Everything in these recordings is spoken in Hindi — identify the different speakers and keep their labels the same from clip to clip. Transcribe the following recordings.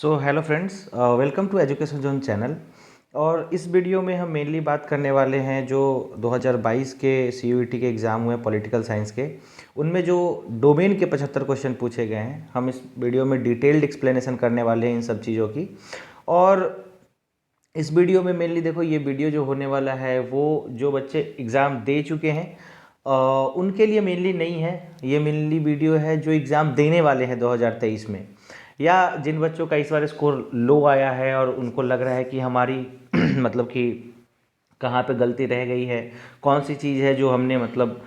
Speaker 1: So hello friends, welcome to education zone channel. और इस वीडियो में हम मेनली बात करने वाले हैं जो 2022 के CUET के एग्ज़ाम हुए पॉलिटिकल साइंस के, उनमें जो डोमेन के 75 क्वेश्चन पूछे गए हैं। हम इस वीडियो में डिटेल्ड एक्सप्लेनेशन करने वाले हैं इन सब चीज़ों की। और इस वीडियो में मेनली देखो, ये वीडियो जो होने वाला है वो जो बच्चे एग्ज़ाम दे चुके हैं उनके लिए मेनली नहीं है। ये मेनली वीडियो है जो एग्ज़ाम देने वाले हैं 2023 में, या जिन बच्चों का इस बार स्कोर लो आया है और उनको लग रहा है कि हमारी मतलब कि कहाँ पे गलती रह गई है, कौन सी चीज़ है जो हमने मतलब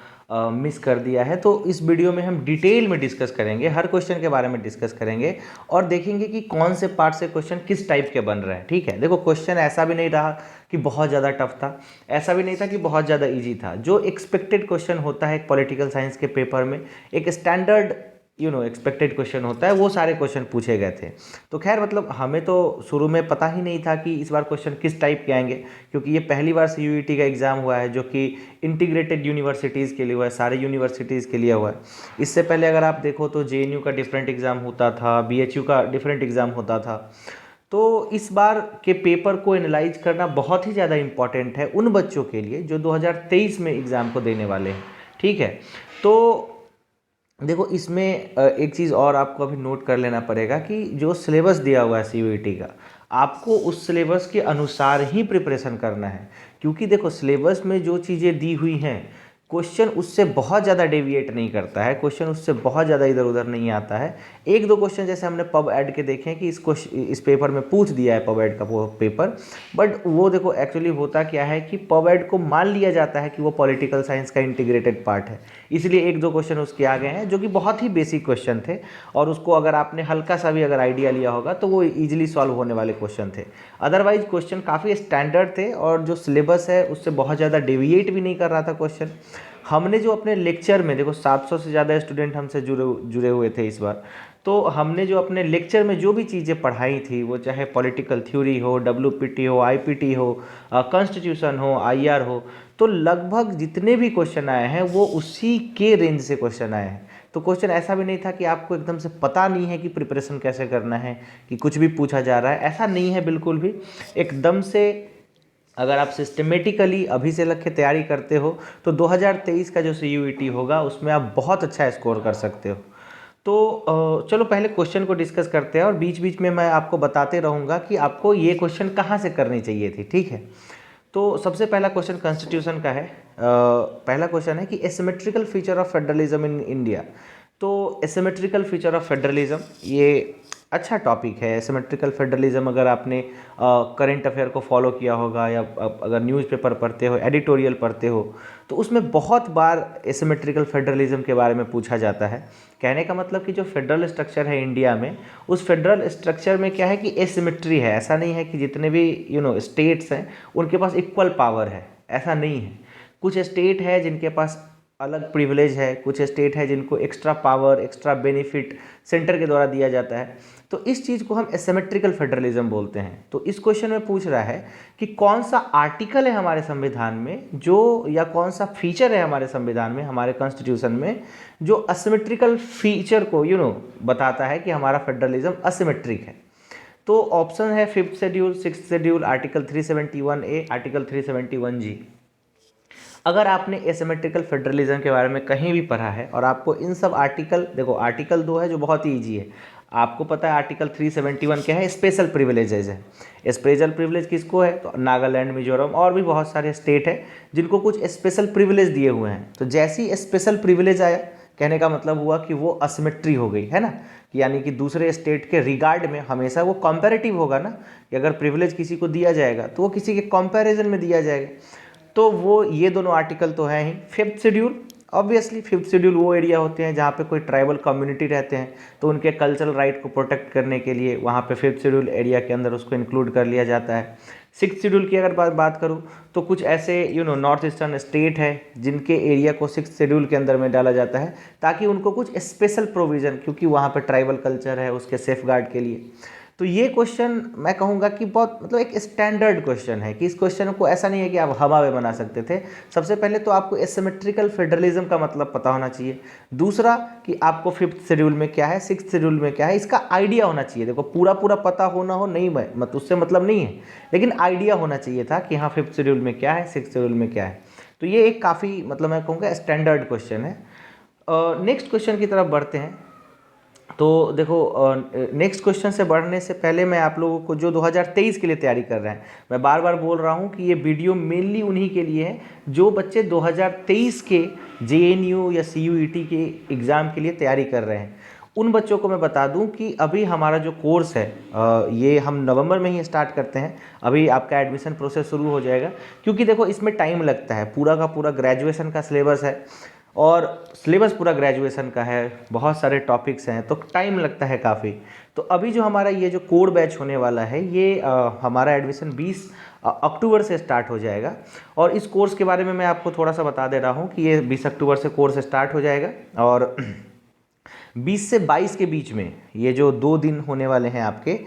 Speaker 1: मिस कर दिया है। तो इस वीडियो में हम डिटेल में डिस्कस करेंगे, हर क्वेश्चन के बारे में डिस्कस करेंगे और देखेंगे कि कौन से पार्ट से क्वेश्चन किस टाइप के बन रहे हैं। ठीक है, देखो क्वेश्चन ऐसा भी नहीं रहा कि बहुत ज़्यादा टफ था, ऐसा भी नहीं था कि बहुत ज़्यादा इजी था। जो एक्सपेक्टेड क्वेश्चन होता है एक पॉलिटिकल साइंस के पेपर में, एक स्टैंडर्ड एक्सपेक्टेड क्वेश्चन होता है, वो सारे क्वेश्चन पूछे गए थे। तो खैर मतलब हमें तो शुरू में पता ही नहीं था कि इस बार क्वेश्चन किस टाइप के आएंगे, क्योंकि ये पहली बार CUET का एग्ज़ाम हुआ है जो कि इंटीग्रेटेड यूनिवर्सिटीज़ के लिए हुआ है, सारे यूनिवर्सिटीज़ के लिए हुआ है। इससे पहले अगर आप देखो तो JNU का डिफरेंट एग्ज़ाम होता था, BHU का डिफरेंट एग्ज़ाम होता था। तो इस बार के पेपर को एनालाइज करना बहुत ही ज़्यादा इम्पॉर्टेंट है उन बच्चों के लिए जो 2023 में एग्ज़ाम को देने वाले हैं। ठीक है, तो देखो इसमें एक चीज़ और आपको अभी नोट कर लेना पड़ेगा कि जो सिलेबस दिया हुआ है CUET का, आपको उस सिलेबस के अनुसार ही प्रिपरेशन करना है। क्योंकि देखो सिलेबस में जो चीज़ें दी हुई हैं, क्वेश्चन उससे बहुत ज़्यादा डेविएट नहीं करता है, क्वेश्चन उससे बहुत ज़्यादा इधर उधर नहीं आता है। एक दो क्वेश्चन जैसे हमने पब एड के देखे हैं कि इस पेपर में पूछ दिया है पब एड का वो पेपर, बट वो देखो एक्चुअली होता क्या है कि पब एड को मान लिया जाता है कि वो पॉलिटिकल साइंस का इंटीग्रेटेड पार्ट है, इसलिए एक दो क्वेश्चन उसके आ गए हैं जो कि बहुत ही बेसिक क्वेश्चन थे। और उसको अगर आपने हल्का सा भी अगर आइडिया लिया होगा तो वो ईजिली सॉल्व होने वाले क्वेश्चन थे। अदरवाइज क्वेश्चन काफ़ी स्टैंडर्ड थे और जो सिलेबस है उससे बहुत ज़्यादा डेविएट भी नहीं कर रहा था क्वेश्चन। हमने जो अपने लेक्चर में, देखो 700 से ज़्यादा स्टूडेंट हमसे जुड़े हुए थे इस बार, तो हमने जो अपने लेक्चर में जो भी चीज़ें पढ़ाई थी, वो चाहे पॉलिटिकल थ्योरी हो, WPT हो, IPT हो, कॉन्स्टिट्यूशन हो, IR हो, तो लगभग जितने भी क्वेश्चन आए हैं वो उसी के रेंज से क्वेश्चन आए हैं। तो क्वेश्चन ऐसा भी नहीं था कि आपको एकदम से पता नहीं है कि प्रिपरेशन कैसे करना है, कि कुछ भी पूछा जा रहा है, ऐसा नहीं है बिल्कुल भी। एकदम से अगर आप सिस्टमेटिकली अभी से लग के तैयारी करते हो तो 2023 का जो CUET होगा उसमें आप बहुत अच्छा स्कोर कर सकते हो। तो चलो पहले क्वेश्चन को डिस्कस करते हैं और बीच बीच में मैं आपको बताते रहूँगा कि आपको ये क्वेश्चन कहाँ से करनी चाहिए थी। ठीक है, तो सबसे पहला क्वेश्चन कॉन्स्टिट्यूशन का है। पहला क्वेश्चन है कि asymmetrical feature of federalism in India. तो एसिमेट्रिकल फीचर ऑफ फेडरलिज्म ये अच्छा टॉपिक है। एसिमेट्रिकल फेडरलिज्म अगर आपने करंट अफेयर को फॉलो किया होगा, या अगर न्यूज़पेपर पढ़ते हो, एडिटोरियल पढ़ते हो, तो उसमें बहुत बार एसिमेट्रिकल फेडरलिज्म के बारे में पूछा जाता है। कहने का मतलब कि जो फेडरल स्ट्रक्चर है इंडिया में, उस फेडरल स्ट्रक्चर में क्या है कि एसिमेट्री है। ऐसा नहीं है कि जितने भी स्टेट्स हैं उनके पास इक्वल पावर है, ऐसा नहीं है। कुछ स्टेट है जिनके पास अलग प्रिविलेज है, कुछ स्टेट है जिनको extra power, extra benefit centre के द्वारा दिया जाता है। तो इस चीज़ को हम एसिमेट्रिकल फेडरलिज्म बोलते हैं। तो इस क्वेश्चन में पूछ रहा है कि कौन सा आर्टिकल है हमारे संविधान में जो, या कौन सा फीचर है हमारे संविधान में, हमारे कॉन्स्टिट्यूशन में, जो असिमेट्रिकल फीचर को बताता है कि हमारा फेडरलिज्म असिमेट्रिक है। तो ऑप्शन है 5th schedule, 6th schedule, article 371A, article 371G। अगर आपने एसिमेट्रिकल फेडरलिज्म के बारे में कहीं भी पढ़ा है और आपको इन सब आर्टिकल, देखो आर्टिकल 2 है जो बहुत ही ईजी है, आपको पता है आर्टिकल 371 क्या है, स्पेशल प्रिविलेजेज है। स्पेशल प्रिविलेज किसको है, तो नागालैंड, मिजोरम और भी बहुत सारे स्टेट है जिनको कुछ स्पेशल प्रिविलेज दिए हुए हैं। तो जैसे ही स्पेशल प्रिविलेज आया, कहने का मतलब हुआ कि वो असिमेट्री हो गई है ना, कि यानी कि दूसरे स्टेट के रिगार्ड में हमेशा वो कंपैरेटिव होगा ना, कि अगर प्रिविलेज किसी को दिया जाएगा तो वो किसी के कंपैरिजन में दिया जाएगा। तो वो ये दोनों आर्टिकल तो हैं ही। 5th schedule, obviously 5th schedule वो एरिया होते हैं जहाँ पे कोई ट्राइबल कम्युनिटी रहते हैं, तो उनके कल्चरल राइट को प्रोटेक्ट करने के लिए वहाँ पे 5th शेड्यूल एरिया के अंदर उसको इंक्लूड कर लिया जाता है। 6th शेड्यूल की अगर बात करूँ तो कुछ ऐसे नॉर्थ ईस्टर्न स्टेट है जिनके एरिया को 6th शेड्यूल के अंदर में डाला जाता है, ताकि उनको कुछ स्पेशल प्रोविज़न, क्योंकि वहाँ पर ट्राइबल कल्चर है, उसके सेफ गार्ड के लिए। तो ये क्वेश्चन मैं कहूँगा कि बहुत मतलब एक स्टैंडर्ड क्वेश्चन है कि इस क्वेश्चन को ऐसा नहीं है कि आप हवा में बना सकते थे। सबसे पहले तो आपको एसिमेट्रिकल फेडरलिज्म का मतलब पता होना चाहिए। दूसरा कि आपको 5th शेड्यूल में क्या है, 6th शेड्यूल में क्या है, इसका आइडिया होना चाहिए। देखो पूरा पूरा पता होना हो नहीं, मत उससे मतलब नहीं है, लेकिन आइडिया होना चाहिए था कि हाँ 5th शेड्यूल में क्या है, 6th शेड्यूल में क्या है। तो ये एक काफ़ी मतलब मैं कहूँगा स्टैंडर्ड क्वेश्चन है। नेक्स्ट क्वेश्चन की तरफ बढ़ते हैं। तो देखो नेक्स्ट क्वेश्चन से बढ़ने से पहले मैं आप लोगों को जो 2023 के लिए तैयारी कर रहे हैं, मैं बार बार बोल रहा हूँ कि ये वीडियो मेनली उन्हीं के लिए है जो बच्चे 2023 के JNU या CUET के एग्ज़ाम के लिए तैयारी कर रहे हैं। उन बच्चों को मैं बता दूं कि अभी हमारा जो कोर्स है ये हम नवंबर में ही स्टार्ट करते हैं। अभी आपका एडमिशन प्रोसेस शुरू हो जाएगा, क्योंकि देखो इसमें टाइम लगता है। पूरा का पूरा ग्रेजुएशन का सिलेबस है और सिलेबस पूरा ग्रेजुएशन का है, बहुत सारे टॉपिक्स हैं, तो टाइम लगता है काफ़ी। तो अभी जो हमारा ये जो कोर बैच होने वाला है ये हमारा एडमिशन 20 अक्टूबर से स्टार्ट हो जाएगा। और इस कोर्स के बारे में मैं आपको थोड़ा सा बता दे रहा हूँ कि ये 20 अक्टूबर से कोर्स स्टार्ट हो जाएगा और 20 से 22 के बीच में ये जो 2 दिन होने वाले हैं आपके,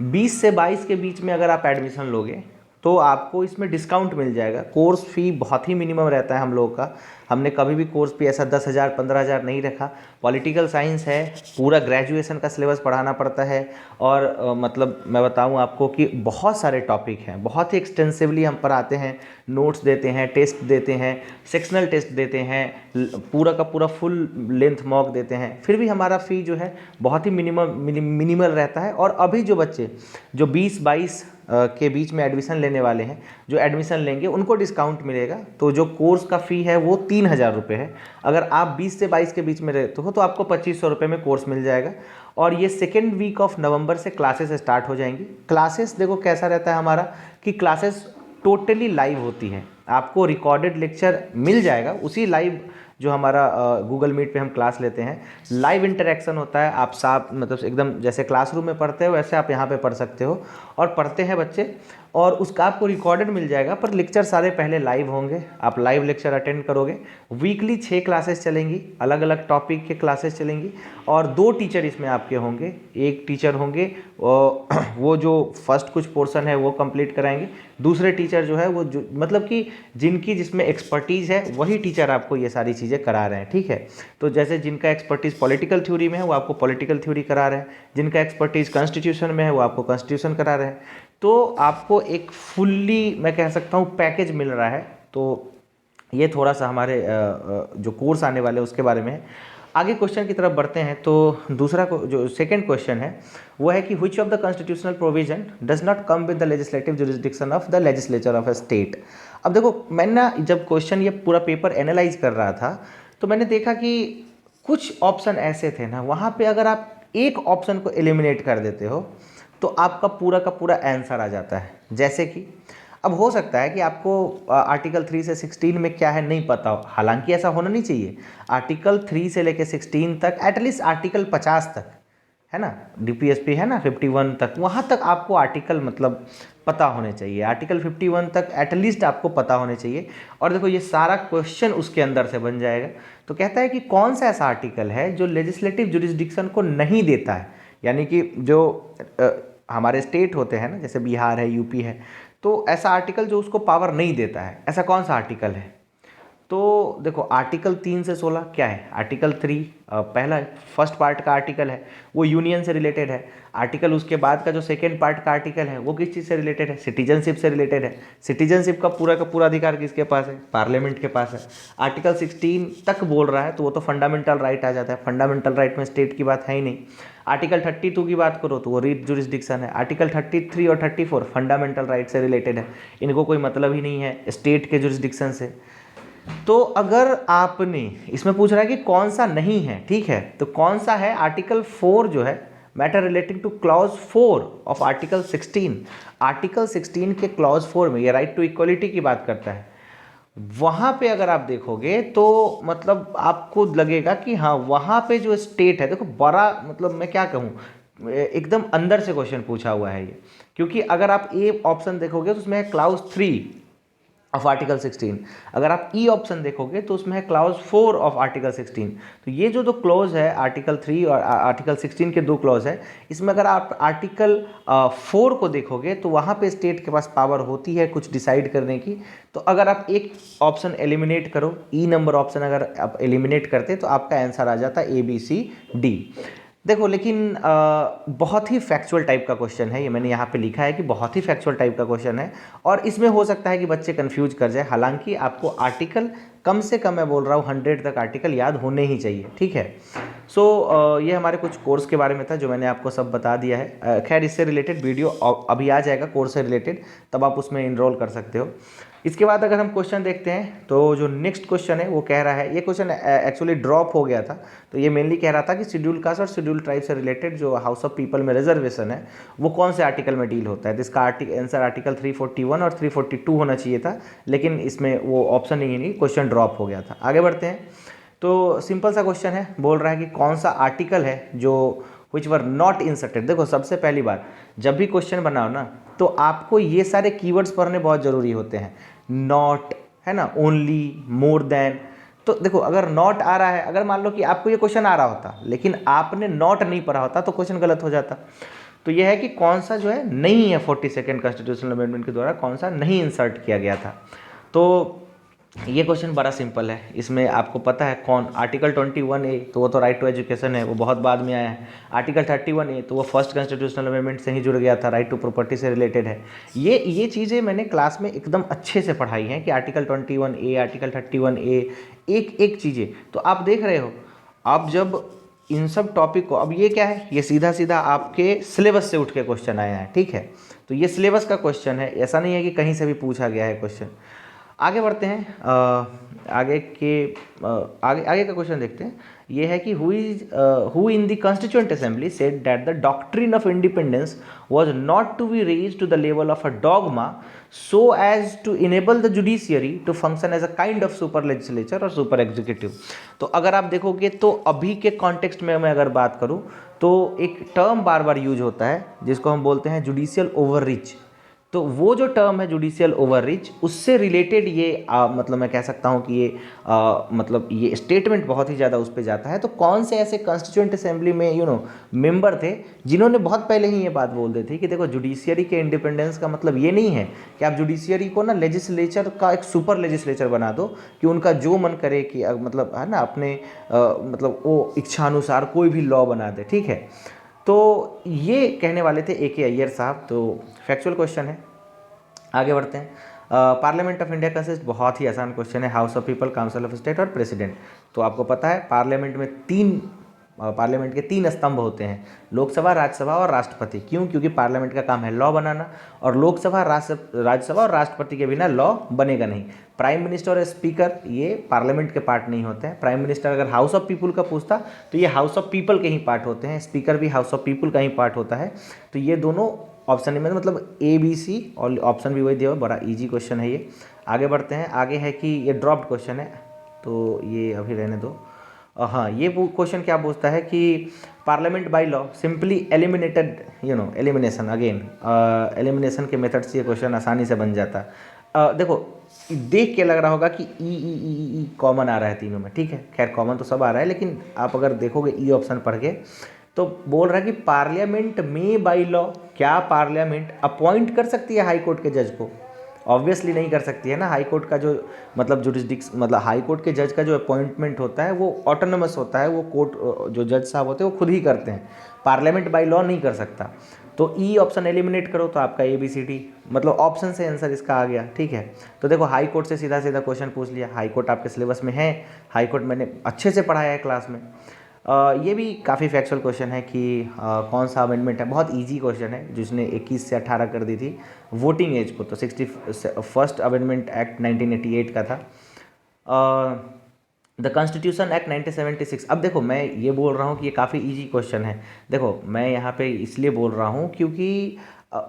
Speaker 1: 20 से 22 के बीच में अगर आप एडमिशन लोगे तो आपको इसमें डिस्काउंट मिल जाएगा। कोर्स फ़ी बहुत ही मिनिमम रहता है हम लोगों का। हमने कभी भी कोर्स फी ऐसा 10,000 15,000 नहीं रखा। पॉलिटिकल साइंस है, पूरा ग्रेजुएशन का सिलेबस पढ़ाना पड़ता है और मतलब मैं बताऊं आपको कि बहुत सारे टॉपिक हैं, बहुत ही एक्सटेंसिवली हम पढ़ाते हैं, नोट्स देते हैं, टेस्ट देते हैं, सेक्शनल टेस्ट देते हैं, पूरा का पूरा फुल लेंथ मॉक देते हैं। फिर भी हमारा फ़ी जो है बहुत ही मिनिमल रहता है। और अभी जो बच्चे जो 20-22 के बीच में एडमिशन लेने वाले हैं, जो एडमिशन लेंगे उनको डिस्काउंट मिलेगा। तो जो कोर्स का फ़ी है वो 3,000 रुपये है। अगर आप 20 से 22 के बीच में रहते हो तो आपको 2,500 रुपये में कोर्स मिल जाएगा। और ये 2nd वीक ऑफ नवंबर से क्लासेस स्टार्ट हो जाएंगी। क्लासेस देखो कैसा रहता है हमारा कि क्लासेस टोटली लाइव होती हैं। आपको रिकॉर्डेड लेक्चर मिल जाएगा, उसी लाइव जो हमारा गूगल मीट पे हम क्लास लेते हैं, लाइव इंटरेक्शन होता है। आप साथ मतलब एकदम जैसे क्लासरूम में पढ़ते हो वैसे आप यहाँ पे पढ़ सकते हो और पढ़ते हैं बच्चे, और उसका आपको रिकॉर्डेड मिल जाएगा। पर लेक्चर सारे पहले लाइव होंगे, आप लाइव लेक्चर अटेंड करोगे। वीकली 6 क्लासेस चलेंगी, अलग अलग टॉपिक के क्लासेस चलेंगी और 2 टीचर इसमें आपके होंगे। एक टीचर होंगे वो जो फर्स्ट कुछ पोर्शन है वो कंप्लीट कराएंगे, दूसरे टीचर जो है वो जो मतलब कि जिसमें एक्सपर्टीज़ है वही टीचर आपको ये सारी चीज़ें करा रहे हैं, ठीक है। तो जैसे जिनका एक्सपर्टीज़ पॉलिटिकल थ्योरी में है वो आपको पॉलिटिकल थ्योरी करा रहे हैं, जिनका एक्सपर्टीज़ कॉन्स्टिट्यूशन में है वो आपको कॉन्स्टिट्यूशन करा रहे हैं। तो आपको एक फुल्ली मैं कह सकता हूँ पैकेज मिल रहा है। तो ये थोड़ा सा हमारे जो कोर्स आने वाले हैं उसके बारे में है। आगे क्वेश्चन की तरफ बढ़ते हैं। तो दूसरा जो सेकंड क्वेश्चन है वो है कि which of the constitutional provision does not come with the legislative jurisdiction of the legislature of a state. अब देखो मैं ना जब क्वेश्चन ये पूरा पेपर एनालाइज कर रहा था तो मैंने देखा कि कुछ ऑप्शन ऐसे थे ना, वहाँ पे अगर आप एक ऑप्शन को एलिमिनेट कर देते हो तो आपका पूरा का पूरा आंसर आ जाता है। जैसे कि अब हो सकता है कि आपको आर्टिकल 3 से 16 में क्या है नहीं पता हो, हालांकि ऐसा होना नहीं चाहिए। आर्टिकल 3 से लेकर 16 तक, एटलीस्ट आर्टिकल 50 तक है ना, DPSP है ना 51 तक, वहाँ तक आपको आर्टिकल मतलब पता होने चाहिए। आर्टिकल 51 तक एटलीस्ट आपको पता होने चाहिए। और देखो ये सारा क्वेश्चन उसके अंदर से बन जाएगा। तो कहता है कि कौन सा ऐसा आर्टिकल है जो लेजिस्लेटिव जुरिस्डिक्शन को नहीं देता है, यानी कि जो हमारे स्टेट होते हैं ना, जैसे बिहार है, यूपी है, तो ऐसा आर्टिकल जो उसको पावर नहीं देता है, ऐसा कौन सा आर्टिकल है। तो देखो आर्टिकल 3 से 16 क्या है। आर्टिकल 3 पहला फर्स्ट पार्ट का आर्टिकल है, वो यूनियन से रिलेटेड है। आर्टिकल उसके बाद का जो सेकेंड पार्ट का आर्टिकल है वो किस चीज़ से रिलेटेड है, सिटीजनशिप से रिलेटेड है। सिटीजनशिप का पूरा अधिकार किसके पास है, पार्लियामेंट के पास है। आर्टिकल 16 तक बोल रहा है तो वो तो फंडामेंटल राइट आ जाता है। फंडामेंटल राइट में स्टेट की बात है ही नहीं। आर्टिकल 32 की बात करो तो वो रीट जुरिस्डिक्शन है। आर्टिकल 33 और 34 फंडामेंटल राइट से रिलेटेड है, इनको कोई मतलब ही नहीं है स्टेट के जुरिस्डिक्शन से। तो अगर आपने इसमें पूछ रहा है कि कौन सा नहीं है, ठीक है, तो कौन सा है, आर्टिकल 4 जो है, matter relating two clause 4 of article 16। Article 16 के क्लॉज 4 में ये राइट टू इक्वलिटी की बात करता है। वहाँ पे अगर आप देखोगे तो मतलब आपको लगेगा कि हाँ वहाँ पे जो स्टेट है, देखो बड़ा मतलब मैं क्या कहूँ एकदम अंदर से क्वेश्चन पूछा हुआ है ये। क्योंकि अगर आप ए ऑप्शन देखोगे तो उसमें है क्लॉज 3 ऑफ आर्टिकल 16। अगर आप ई ऑप्शन देखोगे तो उसमें है क्लॉज 4 ऑफ आर्टिकल 16। तो ये जो दो क्लॉज है आर्टिकल 3 और आर्टिकल 16 के दो क्लॉज है, इसमें अगर आप आर्टिकल 4 को देखोगे तो वहाँ पे स्टेट के पास पावर होती है कुछ डिसाइड करने की। तो अगर आप एक ऑप्शन एलिमिनेट करो, ई नंबर ऑप्शन अगर आप एलिमिनेट करते तो आपका आंसर आ जाता ABCD। देखो लेकिन बहुत ही फैक्चुअल टाइप का क्वेश्चन है ये, मैंने यहाँ पे लिखा है कि बहुत ही फैक्चुअल टाइप का क्वेश्चन है और इसमें हो सकता है कि बच्चे कंफ्यूज कर जाए। हालांकि आपको आर्टिकल कम से कम, मैं बोल रहा हूँ 100 तक आर्टिकल याद होने ही चाहिए, ठीक है। सो ये हमारे कुछ कोर्स के बारे में था जो मैंने आपको सब बता दिया है। खैर इससे रिलेटेड वीडियो अभी आ जाएगा कोर्स से रिलेटेड, तब आप उसमें इनरोल कर सकते हो। इसके बाद अगर हम क्वेश्चन देखते हैं तो जो नेक्स्ट क्वेश्चन है वो कह रहा है, ये क्वेश्चन एक्चुअली ड्रॉप हो गया था, तो ये मेनली कह रहा था कि शेड्यूल कास्ट और शेड्यूल ट्राइब से रिलेटेड जो हाउस ऑफ पीपल में रिजर्वेशन है वो कौन से आर्टिकल में डील होता है। तो इसका आंसर आर्टिकल 341 और 342 होना चाहिए था, लेकिन इसमें वो ऑप्शन ही नहीं, क्वेश्चन ड्रॉप हो गया था। आगे बढ़ते हैं। तो सिंपल सा क्वेश्चन है, बोल रहा है कि कौन सा आर्टिकल है जो विच वर नॉट इंसर्टेड। देखो सबसे पहली बात, जब भी क्वेश्चन बनाओ ना तो आपको ये सारे कीवर्ड्स पढ़ने बहुत ज़रूरी होते हैं। नॉट है ना, ओनली, मोर देन। तो देखो अगर नॉट आ रहा है, अगर मान लो कि आपको ये क्वेश्चन आ रहा होता लेकिन आपने नॉट नहीं पढ़ा होता तो क्वेश्चन गलत हो जाता। तो यह है कि कौन सा जो है नहीं है 42nd कॉन्स्टिट्यूशनल अमेंडमेंट के द्वारा कौन सा नहीं इंसर्ट किया गया था। तो ये क्वेश्चन बड़ा सिंपल है, इसमें आपको पता है कौन। आर्टिकल 21A तो वो तो राइट टू एजुकेशन है, वो बहुत बाद में आया है। आर्टिकल 31A तो वो फर्स्ट कॉन्स्टिट्यूशनल अमेंडमेंट से ही जुड़ गया था, राइट टू प्रॉपर्टी से रिलेटेड है। ये चीज़ें मैंने क्लास में एकदम अच्छे से पढ़ाई हैं कि आर्टिकल 21A, आर्टिकल 31A, एक एक चीज़ें तो आप देख रहे हो। आप जब इन सब टॉपिक को, अब ये क्या है, ये सीधा सीधा आपके सिलेबस से उठ के क्वेश्चन आया है, ठीक है। तो ये सिलेबस का क्वेश्चन है, ऐसा नहीं है कि कहीं से भी पूछा गया है क्वेश्चन। आगे बढ़ते हैं। आगे का क्वेश्चन देखते हैं। ये है कि who in the constituent assembly said that the doctrine of independence was not to be raised to the level of a dogma so as to enable the judiciary to function as a kind of super legislature और सुपर एग्जीक्यूटिव। तो अगर आप देखोगे तो अभी के कॉन्टेक्स्ट में मैं अगर बात करूँ तो एक टर्म बार बार यूज होता है जिसको हम बोलते हैं जुडिशियल ओवररीच। तो वो जो टर्म है जुडिशियल ओवररीच, उससे रिलेटेड ये मतलब मैं कह सकता हूँ कि ये मतलब ये स्टेटमेंट बहुत ही ज़्यादा उस पर जाता है। तो कौन से ऐसे कॉन्स्टिट्यूएंट असेंबली में मेंबर थे जिन्होंने बहुत पहले ही ये बात बोल दी थी कि देखो जुडिशियरी के इंडिपेंडेंस का मतलब ये नहीं है कि आप जुडिशियरी को ना लेजिस्लेचर का एक सुपर लेजिस्लेचर बना दो कि उनका जो मन करे कि मतलब है ना अपने मतलब वो इच्छानुसार कोई भी लॉ बना दे, ठीक है। तो ये कहने वाले थे AK अय्यर साहब। तो फैक्चुअल क्वेश्चन है, आगे बढ़ते हैं। पार्लियामेंट ऑफ इंडिया कंसिस्ट, बहुत ही आसान क्वेश्चन है, house of people, council of state और प्रेसिडेंट। तो आपको पता है पार्लियामेंट के तीन स्तंभ होते हैं, लोकसभा, राज्यसभा और राष्ट्रपति। क्यों? क्योंकि पार्लियामेंट का काम है लॉ बनाना, और लोकसभा, राज्यसभा और राष्ट्रपति के बिना लॉ बनेगा नहीं। प्राइम मिनिस्टर और स्पीकर ये पार्लियामेंट के पार्ट नहीं होते हैं। प्राइम मिनिस्टर अगर हाउस ऑफ पीपल का पूछता तो ये हाउस ऑफ पीपल के ही पार्ट होते हैं, स्पीकर भी हाउस ऑफ पीपल का ही पार्ट होता है। तो ये दोनों ऑप्शन में मतलब ABC, और ऑप्शन भी वही दिया, बड़ा इजी क्वेश्चन है ये। आगे बढ़ते हैं। आगे है कि ये ड्रॉप्ड क्वेश्चन है तो ये अभी रहने दो। हाँ, ये क्वेश्चन क्या पूछता है कि parliament by law simply eliminated elimination, again elimination के मेथड से ये क्वेश्चन आसानी से बन जाता है। देखो देख के लग रहा होगा कि ई कॉमन आ रहा है तीनों में, ठीक है। खैर कॉमन तो सब आ रहा है, लेकिन आप अगर देखोगे ई ऑप्शन पढ़ के तो बोल रहा है कि पार्लियामेंट में बाय लॉ, क्या पार्लियामेंट अपॉइंट कर सकती है हाई कोर्ट के जज को? ऑब्वियसली नहीं कर सकती है ना। हाई कोर्ट का जो मतलब मतलब हाई कोर्ट के जज का जो अपॉइंटमेंट होता है वो ऑटोनमस होता है, वो कोर्ट जो जज साहब होते हैं वो खुद ही करते हैं, पार्लियामेंट बाय लॉ नहीं कर सकता। तो ई ऑप्शन एलिमिनेट करो तो आपका ABCD, मतलब ऑप्शन से आंसर इसका आ गया, ठीक है। तो देखो हाई कोर्ट से सीधा सीधा क्वेश्चन पूछ लिया, हाई कोर्ट आपके सिलेबस में है, हाई कोर्ट मैंने अच्छे से पढ़ाया है क्लास में। ये भी काफ़ी फैक्चुअल क्वेश्चन है कि कौन सा अमेंडमेंट है, बहुत इजी क्वेश्चन है जिसने 21 से 18 कर दी थी वोटिंग एज को। तो 61st अमेंडमेंट एक्ट 1988 का था। The constitution act 1976। अब देखो मैं ये बोल रहा हूँ कि ये काफ़ी इजी क्वेश्चन है। देखो मैं यहाँ पे इसलिए बोल रहा हूँ क्योंकि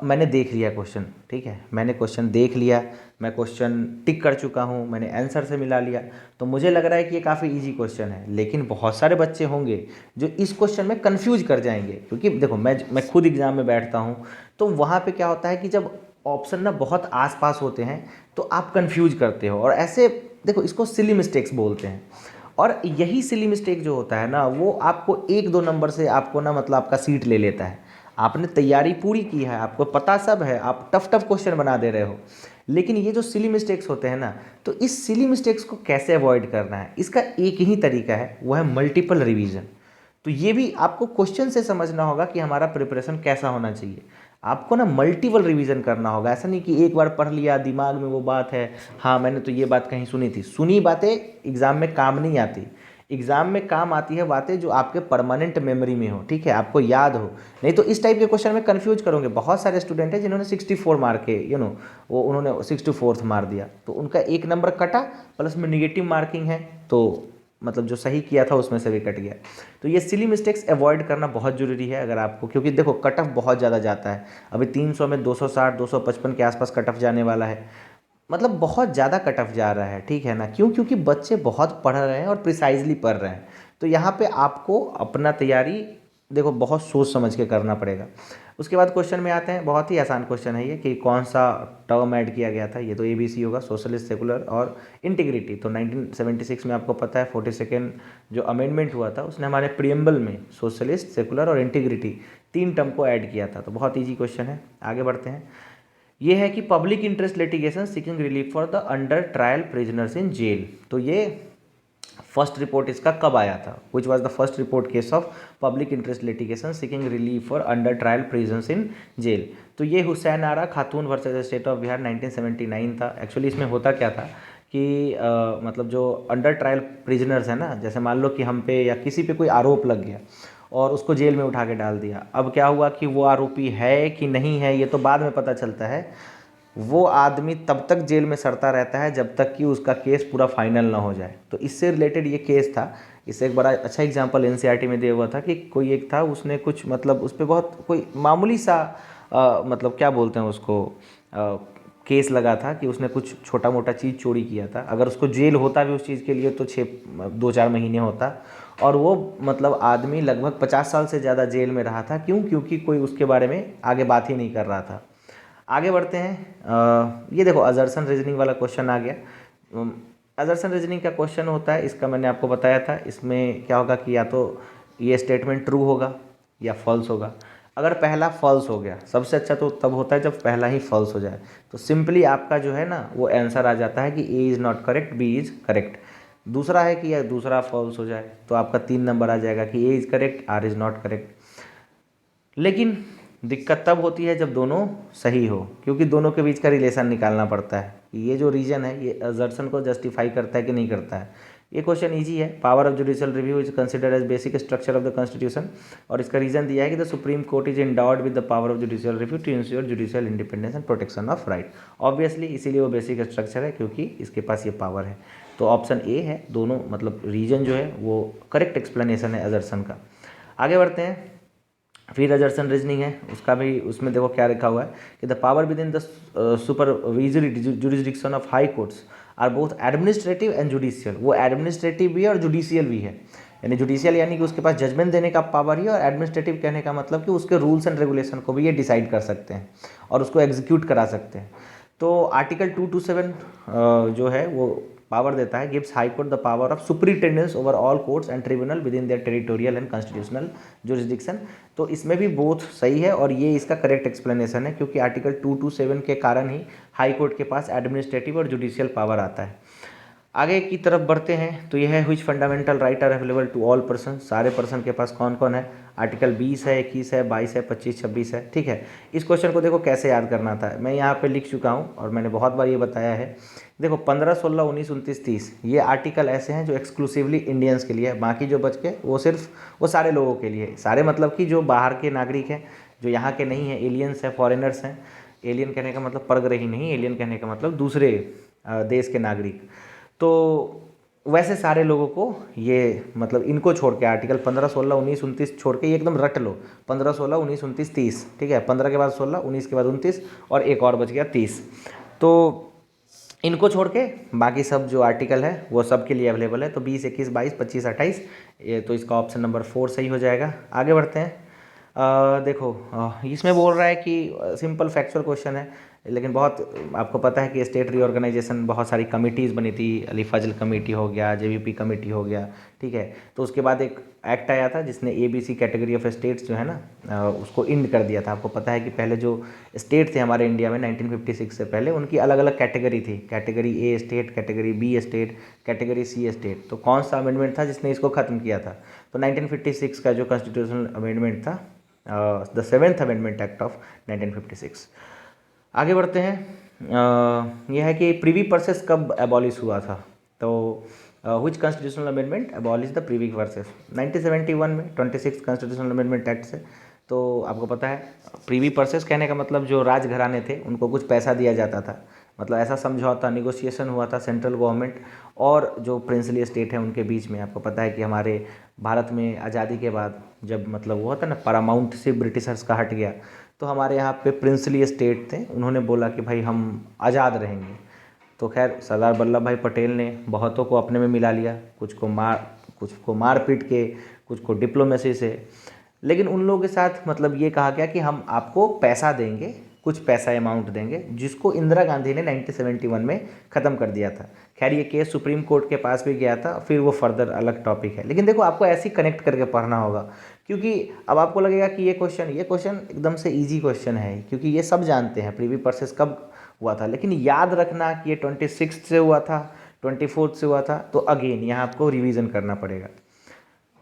Speaker 1: मैंने देख लिया क्वेश्चन, ठीक है, मैंने क्वेश्चन देख लिया, मैं क्वेश्चन टिक कर चुका हूँ, मैंने आंसर से मिला लिया, तो मुझे लग रहा है कि ये काफ़ी इजी क्वेश्चन है। लेकिन बहुत सारे बच्चे होंगे जो इस क्वेश्चन में कंफ्यूज कर जाएंगे, क्योंकि देखो मैं खुद एग्ज़ाम में बैठता हूँ तो वहाँ पे क्या होता है कि जब ऑप्शन ना बहुत आसपास होते हैं तो आप कंफ्यूज करते हो, और ऐसे देखो इसको सिली मिस्टेक्स बोलते हैं। और यही सिली मिस्टेक जो होता है ना, वो आपको 1-2 नंबर से आपको ना मतलब आपका सीट ले लेता है। आपने तैयारी पूरी की है, आपको पता सब है, आप टफ टफ क्वेश्चन बना दे रहे हो, लेकिन ये जो सिली मिस्टेक्स होते हैं ना, तो इस सिली मिस्टेक्स को कैसे अवॉइड करना है, इसका एक ही तरीका है, वो है मल्टीपल रिवीजन। तो ये भी आपको क्वेश्चन से समझना होगा कि हमारा प्रिपरेशन कैसा होना चाहिए। आपको ना मल्टीपल रिवीजन करना होगा, ऐसा नहीं कि एक बार पढ़ लिया दिमाग में वो बात है, हाँ मैंने तो ये बात कहीं सुनी थी। सुनी बातें एग्ज़ाम में काम नहीं आती। एग्ज़ाम में काम आती है बातें जो आपके परमानेंट मेमोरी में हो, ठीक है, आपको याद हो। नहीं तो इस टाइप के क्वेश्चन में कन्फ्यूज करोगे। बहुत सारे स्टूडेंट हैं जिन्होंने 64 मार के वो उन्होंने 64th मार दिया, तो उनका 1 नंबर कटा, प्लस में निगेटिव मार्किंग है, तो मतलब जो सही किया था उसमें से भी कट गया। तो ये सिली मिस्टेक्स अवॉइड करना बहुत ज़रूरी है अगर आपको, क्योंकि देखो कट ऑफ बहुत ज़्यादा जाता है। अभी 300 में 260 255 के आसपास कट ऑफ जाने वाला है, मतलब बहुत ज़्यादा कट ऑफ जा रहा है, ठीक है ना। क्यों? क्योंकि बच्चे बहुत पढ़ रहे हैं और प्रिसाइजली पढ़ रहे हैं। तो यहाँ पे आपको अपना तैयारी देखो बहुत सोच समझ के करना पड़ेगा। उसके बाद क्वेश्चन में आते हैं, बहुत ही आसान क्वेश्चन है ये, कि कौन सा टर्म ऐड किया गया था। ये तो ABC होगा, सोशलिस्ट, सेकुलर और इंटीग्रिटी। तो 1976 में आपको पता है 42nd जो अमेंडमेंट हुआ था, उसने हमारे प्रियम्बल में सोशलिस्ट, सेकुलर और इंटीग्रिटी 3 टर्म को ऐड किया था। तो बहुत ईजी क्वेश्चन है, आगे बढ़ते हैं। ये है कि public interest litigation seeking relief for the under trial prisoners in jail. तो ये फर्स्ट रिपोर्ट इसका कब आया था? Which was the first report case of public interest litigation seeking relief for under trial prisoners in jail. तो ये हुसैन आरा खातून वर्सेस स्टेट ऑफ बिहार 1979 था। एक्चुअली इसमें होता क्या था कि मतलब जो अंडर ट्रायल प्रिजनर्स है ना, जैसे मान लो कि हम पे या किसी पे कोई आरोप लग गया और उसको जेल में उठा के डाल दिया। अब क्या हुआ कि वो आरोपी है कि नहीं है ये तो बाद में पता चलता है। वो आदमी तब तक जेल में सड़ता रहता है जब तक कि उसका केस पूरा फाइनल ना हो जाए। तो इससे रिलेटेड ये केस था। इससे एक बड़ा अच्छा एग्जांपल NCERT में दिया हुआ था कि कोई एक था, उसने कुछ मतलब उस पर बहुत कोई मामूली सा मतलब क्या बोलते हैं उसको, केस लगा था कि उसने कुछ छोटा मोटा चीज़ चोरी किया था। अगर उसको जेल होता भी उस चीज़ के लिए तो 2-4 महीने होता, और वो मतलब आदमी लगभग 50 साल से ज़्यादा जेल में रहा था। क्यों? क्योंकि कोई उसके बारे में आगे बात ही नहीं कर रहा था। आगे बढ़ते हैं। ये देखो अजर्सन रीजनिंग वाला क्वेश्चन आ गया। अजर्सन रीजनिंग का क्वेश्चन होता है, इसका मैंने आपको बताया था। इसमें क्या होगा कि या तो ये स्टेटमेंट ट्रू होगा या फॉल्स होगा। अगर पहला फॉल्स हो गया, सबसे अच्छा तो तब होता है जब पहला ही फॉल्स हो जाए, तो सिंपली आपका जो है ना वो आंसर आ जाता है कि A is not correct, B is correct. दूसरा है कि या दूसरा फॉल्स हो जाए तो आपका 3 नंबर आ जाएगा कि A is correct, R is not correct. लेकिन दिक्कत तब होती है जब दोनों सही हो, क्योंकि दोनों के बीच का रिलेशन निकालना पड़ता है कि ये जो रीजन है ये असर्शन को जस्टिफाई करता है कि नहीं करता है। ये क्वेश्चन इजी है। Power of judicial review is considered as basic structure of the constitution, और इसका रीजन दिया है कि the supreme court is endowed with the power of judicial review to ensure judicial independence and protection of right. Obviously इसीलिए वो बेसिक स्ट्रक्चर है, क्योंकि इसके पास ये पावर है। तो ऑप्शन ए है, दोनों मतलब रीजन जो है वो करेक्ट एक्सप्लेनेशन है असर्शन का। आगे बढ़ते हैं। फिर अजर्सन रीजनिंग है, उसका भी उसमें देखो क्या लिखा हुआ है कि the power within the supervisory jurisdiction of high courts are both administrative and judicial. वो एडमिनिस्ट्रेटिव भी है और जुडिशियल भी है। यानी जुडिशियल यानी कि उसके पास जजमेंट देने का पावर ही, और एडमिनिस्ट्रेटिव कहने का मतलब कि उसके रूल्स एंड रेगुलेशन को भी ये डिसाइड कर सकते हैं और उसको एग्जीक्यूट करा सकते हैं। तो आर्टिकल 227 जो है वो पावर देता है, gives high court the power of superintendence over all courts and tribunal with in their territorial and constitutional jurisdiction. तो इसमें भी बोथ सही है और ये इसका करेक्ट एक्सप्लेनेशन है, क्योंकि आर्टिकल 227 के कारण ही हाई कोर्ट के पास एडमिनिस्ट्रेटिव और जुडिशियल पावर आता है। आगे की तरफ बढ़ते हैं तो यह है which fundamental right are available to all person. सारे पर्सन के पास कौन कौन है? आर्टिकल 20 है, 21 है, 22 है, 25, 26 है, ठीक है। इस क्वेश्चन को देखो कैसे याद करना था, मैं यहाँ पे लिख चुका हूँ और मैंने बहुत बार ये बताया है। देखो 15, 16, 19, 29, 30 ये आर्टिकल ऐसे हैं जो एक्सक्लूसिवली इंडियंस के लिए है। बाकी जो बच के वो सिर्फ वो सारे लोगों के लिए, सारे मतलब कि जो बाहर के नागरिक हैं, जो यहाँ के नहीं हैं, एलियंस हैं, फॉरेनर्स हैं। एलियन कहने का मतलब परग्रही नहीं, एलियन कहने का मतलब दूसरे देश के नागरिक। तो वैसे सारे लोगों को ये मतलब इनको छोड़ के आर्टिकल 15, 16, 19, 29 छोड़ के ये एकदम रट लो। 15, 16, 19, 29, 30, ठीक है। 15 के बाद 16, 19 के बाद 29 और एक और बच गया 30। तो इनको छोड़ के बाकी सब जो आर्टिकल है वो सब के लिए अवेलेबल है। तो 20, 21, 22, 25, 28 ये तो इसका ऑप्शन नंबर 4 सही हो जाएगा। आगे बढ़ते हैं। देखो इसमें बोल रहा है कि सिंपल फैक्चुअल क्वेश्चन है, लेकिन बहुत आपको पता है कि स्टेट रीऑर्गेनाइजेशन बहुत सारी कमिटीज़ बनी थी, अली फजल कमेटी हो गया, जेवीपी कमेटी हो गया, ठीक है। तो उसके बाद एक एक्ट आया था जिसने एबीसी कैटेगरी ऑफ स्टेट्स जो है ना उसको इंड कर दिया था। आपको पता है कि पहले जो स्टेट थे हमारे इंडिया में 1956 से पहले, उनकी अलग अलग कैटेगरी थी, category A state, category B state, category C state. तो कौन सा अमेंडमेंट था जिसने इसको ख़त्म किया था? तो 1956 का जो कॉन्स्टिट्यूशनल अमेंडमेंट था, the 7th amendment act of 1956। आगे बढ़ते हैं। यह है कि प्रीवी पर्सेस कब एबॉलिश हुआ था? तो which constitutional amendment abolish the privy purses? 1971 में 26 कॉन्स्टिट्यूशनल अमेंडमेंट एक्ट से। तो आपको पता है प्रीवी पर्सेस कहने का मतलब जो राजघराने थे उनको कुछ पैसा दिया जाता था, मतलब ऐसा समझौता निगोशिएशन हुआ था सेंट्रल गवर्नमेंट और जो प्रिंसली स्टेट है उनके बीच में। आपको पता है कि हमारे भारत में आज़ादी के बाद जब मतलब वो होता ना पैरामाउंट से ब्रिटिशर्स का हट गया, तो हमारे यहाँ पे प्रिंसली स्टेट थे, उन्होंने बोला कि भाई हम आज़ाद रहेंगे। तो खैर सरदार वल्लभ भाई पटेल ने बहुतों को अपने में मिला लिया, कुछ को मार पीट के, कुछ को डिप्लोमेसी से, लेकिन उन लोगों के साथ मतलब ये कहा गया कि हम आपको पैसा देंगे, कुछ पैसा अमाउंट देंगे, जिसको इंदिरा गांधी ने 1971 में ख़त्म कर दिया था। खैर ये केस सुप्रीम कोर्ट के पास भी गया था, फिर वो फर्दर अलग टॉपिक है। लेकिन देखो आपको ऐसे ही कनेक्ट करके पढ़ना होगा, क्योंकि अब आपको लगेगा कि ये क्वेश्चन एकदम से ईजी क्वेश्चन है, क्योंकि ये सब जानते हैं प्रीवी पर्सेस कब हुआ था। लेकिन याद रखना कि ये 26 से हुआ था, 24 से हुआ था, तो अगेन यहाँ आपको रिवीजन करना पड़ेगा।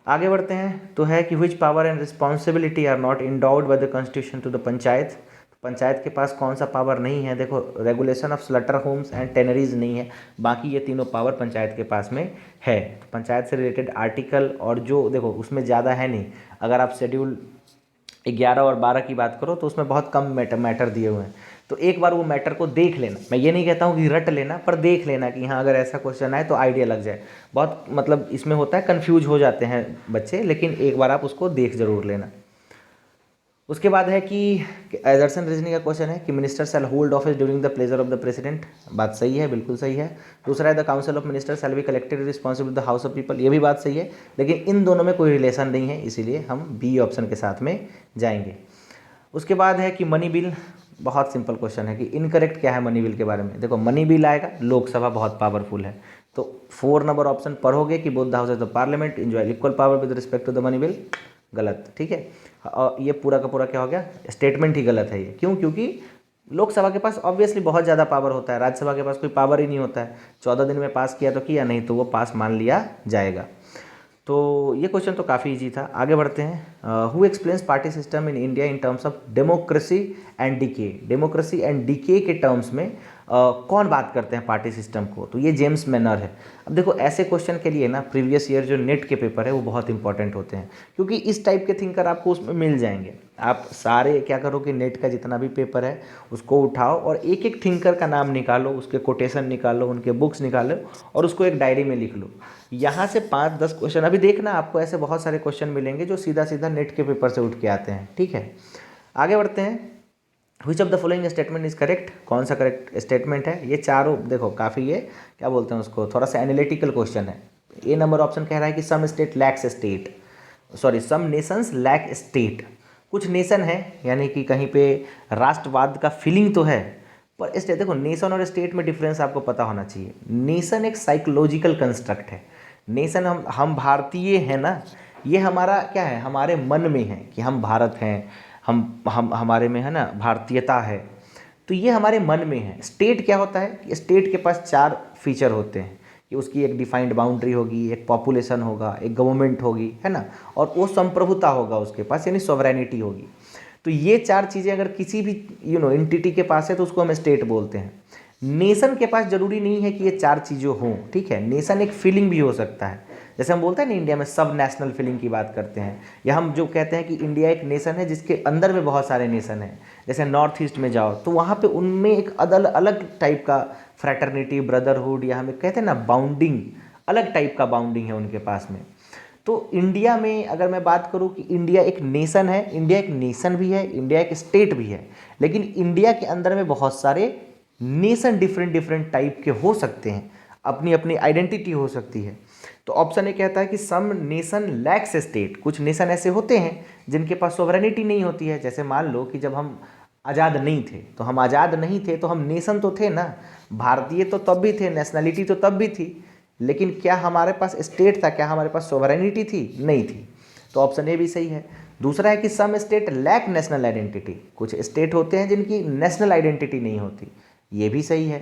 Speaker 1: आगे बढ़ते हैं। तो है कि which power and responsibility are not endowed by the constitution to the panchayat? Panchayat के पास कौन सा पावर नहीं है? देखो regulation of slaughter homes and tanneries नहीं है, बाकी ये तीनों पावर पंचायत के पास में है। पंचायत से रिलेटेड आर्टिकल और जो देखो उसमें ज़्यादा है नहीं, अगर आप शेड्यूल 11 और 12 की बात करो तो उसमें बहुत कम मैटर दिए हुए हैं। तो एक बार वो मैटर को देख लेना, मैं ये नहीं कहता हूँ कि रट लेना, पर देख लेना कि हाँ अगर ऐसा क्वेश्चन आए तो आइडिया लग जाए। बहुत मतलब इसमें होता है कन्फ्यूज हो जाते हैं बच्चे, लेकिन एक बार आप उसको देख जरूर लेना। उसके बाद है कि एजर्सन रीजनिंग का क्वेश्चन है कि minister shall hold office during the pleasure of the president. बात सही है, बिल्कुल सही है। दूसरा है the council of minister shall be collected responsible the house of people, ये भी बात सही है, लेकिन इन दोनों में कोई रिलेशन नहीं है, इसीलिए हम बी ऑप्शन के साथ में जाएंगे। उसके बाद है कि मनी बिल, बहुत सिंपल क्वेश्चन है कि इनकरेक्ट क्या है मनी बिल के बारे में। देखो मनी बिल आएगा, लोकसभा बहुत पावरफुल है, तो 4 नंबर ऑप्शन पढ़ोगे कि both the houses of parliament enjoy equal power with respect to the money bill, गलत, ठीक है। और ये पूरा का पूरा क्या हो गया, स्टेटमेंट ही गलत है ये। क्यों? क्योंकि लोकसभा के पास ऑब्वियसली बहुत ज़्यादा पावर होता है, राज्यसभा के पास कोई पावर ही नहीं होता है। 14 दिन में पास किया तो किया, नहीं तो वो पास मान लिया जाएगा। तो ये क्वेश्चन तो काफ़ी इजी था। आगे बढ़ते हैं। Who explains party system in India in terms of democracy and decay? Democracy and decay के टर्म्स में कौन बात करते हैं पार्टी सिस्टम को? तो ये जेम्स मैनर है। अब देखो ऐसे क्वेश्चन के लिए ना प्रीवियस ईयर जो नेट के पेपर है वो बहुत इंपॉर्टेंट होते हैं, क्योंकि इस टाइप के थिंकर आपको उसमें मिल जाएंगे। आप सारे क्या करो कि नेट का जितना भी पेपर है उसको उठाओ और एक एक थिंकर का नाम निकालो, उसके कोटेशन निकालो, उनके बुक्स निकालो और उसको एक डायरी में लिख लो। यहाँ से 5-10 क्वेश्चन अभी देखना, आपको ऐसे बहुत सारे क्वेश्चन मिलेंगे जो सीधा सीधा नेट के पेपर से उठ के आते हैं, ठीक है। आगे बढ़ते हैं। विच of the following statement is correct? कौन सा करेक्ट स्टेटमेंट है? ये चारों देखो काफ़ी ये क्या बोलते हैं उसको, थोड़ा सा एनालिटिकल क्वेश्चन है। ए नंबर ऑप्शन कह रहा है कि some state lacks state, sorry some nations lack state. कुछ नेशन है यानी कि कहीं पे राष्ट्रवाद का फीलिंग तो है, पर स्टेट देखो नेशन और स्टेट में डिफरेंस आपको पता होना चाहिए। नेशन एक साइकोलॉजिकल कंस्ट्रक्ट है। नेशन हम भारतीय हैं ना, ये हमारा क्या है, हमारे मन में है कि हम भारत हैं, हम हमारे में है ना भारतीयता है, तो ये हमारे मन में है। स्टेट क्या होता है कि स्टेट के पास 4 फीचर होते हैं कि उसकी एक डिफाइंड बाउंड्री होगी, एक पॉपुलेशन होगा, एक गवर्नमेंट होगी, है ना, और वो संप्रभुता होगा उसके पास, यानी सॉवरेनिटी होगी। तो ये 4 चीज़ें अगर किसी भी एंटिटी के पास है तो उसको हम स्टेट बोलते हैं। नेशन के पास जरूरी नहीं है कि ये 4 चीज़ें हों, ठीक है। नेशन एक फीलिंग भी हो सकता है, जैसे हम बोलते हैं ना इंडिया में सब नेशनल फीलिंग की बात करते हैं, या हम जो कहते हैं कि इंडिया एक नेशन है जिसके अंदर में बहुत सारे नेशन हैं। जैसे नॉर्थ ईस्ट में जाओ तो वहाँ पे उनमें एक अलग टाइप का फ्रैटर्निटी, ब्रदरहुड, या हमें कहते हैं ना बाउंडिंग, अलग टाइप का बाउंडिंग है उनके पास में। तो इंडिया में अगर मैं बात करूं कि इंडिया एक नेशन है, इंडिया एक नेशन भी है, इंडिया एक स्टेट भी है, लेकिन इंडिया के अंदर में बहुत सारे नेशन डिफरेंट टाइप के हो सकते हैं, अपनी अपनी आइडेंटिटी हो सकती है। तो ऑप्शन ए कहता है कि सम नेशन लैक्स स्टेट। कुछ नेशन ऐसे होते हैं जिनके पास सोवरेनिटी नहीं होती है। जैसे मान लो कि जब हम आज़ाद नहीं थे। तो हम आज़ाद नहीं थे तो हम नेशन तो थे ना, भारतीय तो तब भी थे, नेशनलिटी तो तब भी थी, लेकिन क्या हमारे पास स्टेट था, क्या हमारे पास सोवरेनिटी थी? नहीं थी। तो ऑप्शन ए भी सही है। दूसरा है कि some state lack national identity, कुछ स्टेट होते हैं जिनकी नेशनल आइडेंटिटी नहीं होती, ये भी सही है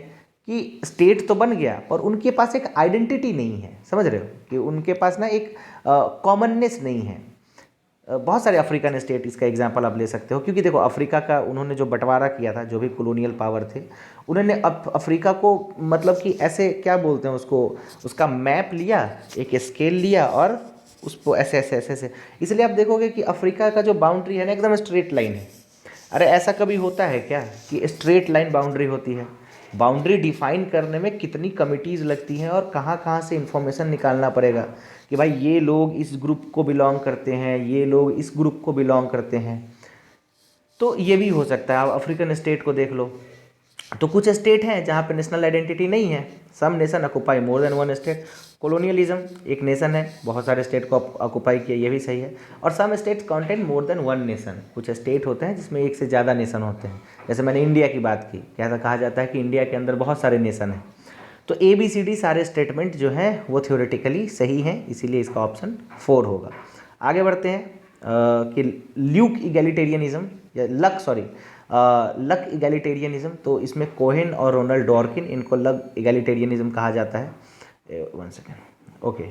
Speaker 1: कि स्टेट तो बन गया पर उनके पास एक आइडेंटिटी नहीं है, समझ रहे हो कि उनके पास ना एक कॉमननेस नहीं है। बहुत सारे अफ्रीकन स्टेट इसका एग्जांपल आप ले सकते हो, क्योंकि देखो अफ्रीका का उन्होंने जो बंटवारा किया था, जो भी कॉलोनियल पावर थे, उन्होंने अफ्रीका को मतलब कि ऐसे क्या बोलते हैं उसको, उसका मैप लिया, एक स्केल लिया और उसको ऐसे ऐसे ऐसे ऐसे, इसलिए आप देखोगे कि अफ्रीका का जो बाउंड्री है ना एकदम स्ट्रेट लाइन है। अरे ऐसा कभी होता है क्या कि स्ट्रेट लाइन बाउंड्री होती है? बाउंड्री डिफाइन करने में कितनी कमिटीज़ लगती हैं और कहाँ कहाँ से इंफॉर्मेशन निकालना पड़ेगा कि भाई ये लोग इस ग्रुप को बिलोंग करते हैं, ये लोग इस ग्रुप को बिलोंग करते हैं। तो ये भी हो सकता है। आप अफ्रीकन स्टेट को देख लो, तो कुछ स्टेट हैं जहाँ पे नेशनल आइडेंटिटी नहीं है। Some nation occupy more than one state. Colonialism, एक नेशन है बहुत सारे स्टेट को ऑक्युपाई किया, ये भी सही है। और some states contain more than one nation, कुछ स्टेट होते हैं जिसमें एक से ज़्यादा नेशन होते हैं। जैसे मैंने इंडिया की बात की, क्या कहा जाता है कि इंडिया के अंदर बहुत सारे नेशन हैं। तो ए बी सी डी सारे स्टेटमेंट जो हैं वो थ्योरेटिकली सही हैं, इसीलिए इसका ऑप्शन 4 होगा। आगे बढ़ते हैं कि ल्यूक इगैलिटेरियनिज्म या लक इगैलिटेरियनिज्म, तो इसमें कोहेन और रोनाल्ड डॉर्किन, इनको लक इगैलिटेरियनिज्म कहा जाता है। 1 सेकेंड, ओके।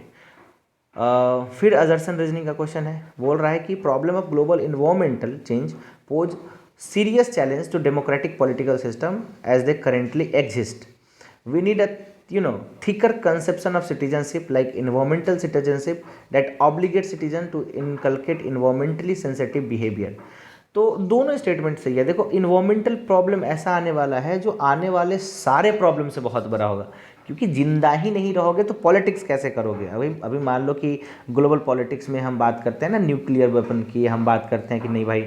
Speaker 1: फिर अजर्सन रीजनिंग का क्वेश्चन है, बोल रहा है कि problem of global environmental change poses serious challenge to democratic political system as they currently exist. We need a thicker conception of citizenship like environmental citizenship that obligates citizen to inculcate environmentally sensitive behavior। तो दोनों स्टेटमेंट सही है। देखो इन्वायरमेंटल प्रॉब्लम ऐसा आने वाला है जो आने वाले सारे प्रॉब्लम से बहुत बड़ा होगा, क्योंकि जिंदा ही नहीं रहोगे तो पॉलिटिक्स कैसे करोगे। अभी मान लो कि ग्लोबल पॉलिटिक्स में हम बात करते हैं ना न्यूक्लियर वेपन की, हम बात करते हैं कि नहीं भाई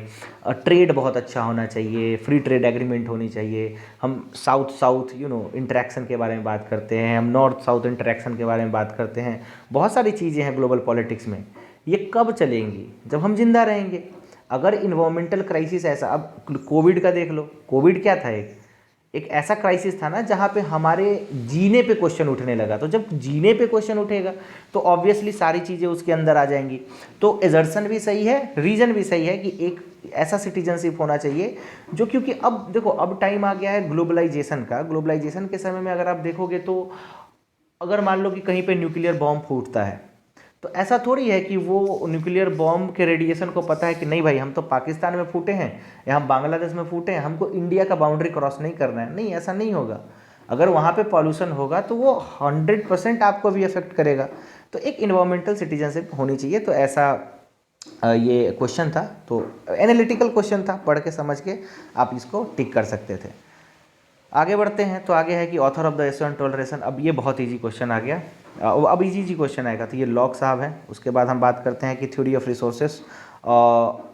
Speaker 1: ट्रेड बहुत अच्छा होना चाहिए, फ्री ट्रेड एग्रीमेंट होनी चाहिए, हम साउथ साउथ इंटरेक्शन के बारे में बात करते हैं, हम नॉर्थ साउथ इंटरेक्शन के बारे में बात करते हैं। बहुत सारी चीज़ें हैं ग्लोबल पॉलिटिक्स में, ये कब चलेंगी? जब हम जिंदा रहेंगे। अगर इन्वायरमेंटल क्राइसिस ऐसा, अब कोविड का देख लो, कोविड क्या था, एक ऐसा क्राइसिस था ना जहाँ पे हमारे जीने पे क्वेश्चन उठने लगा। तो जब जीने पे क्वेश्चन उठेगा तो ऑब्वियसली सारी चीज़ें उसके अंदर आ जाएंगी। तो एजर्सन भी सही है, रीजन भी सही है कि एक ऐसा सिटीजनशिप होना चाहिए जो, क्योंकि अब देखो अब टाइम आ गया है ग्लोबलाइजेशन का। ग्लोबलाइजेशन के समय में अगर आप देखोगे तो अगर मान लो कि कहीं पे न्यूक्लियर बॉम्ब फूटता है, तो ऐसा थोड़ी है कि वो न्यूक्लियर बॉम्ब के रेडिएशन को पता है कि नहीं भाई हम तो पाकिस्तान में फूटे हैं या हम बांग्लादेश में फूटे हैं, हमको इंडिया का बाउंड्री क्रॉस नहीं करना है। नहीं, ऐसा नहीं होगा। अगर वहाँ पे पॉल्यूशन होगा तो वो 100% आपको भी अफेक्ट करेगा। तो एक इन्वायरमेंटल सिटीजनशिप होनी चाहिए। तो ऐसा ये क्वेश्चन था, तो एनालिटिकल क्वेश्चन था, पढ़ के समझ के आप इसको टिक कर सकते थे। आगे बढ़ते हैं, तो आगे है कि author of the essay on toleration. अब ये बहुत इजी क्वेश्चन आ गया, अब इजी क्वेश्चन आएगा। तो ये लॉक साहब हैं। उसके बाद हम बात करते हैं कि थ्योरी ऑफ रिसोर्सेस,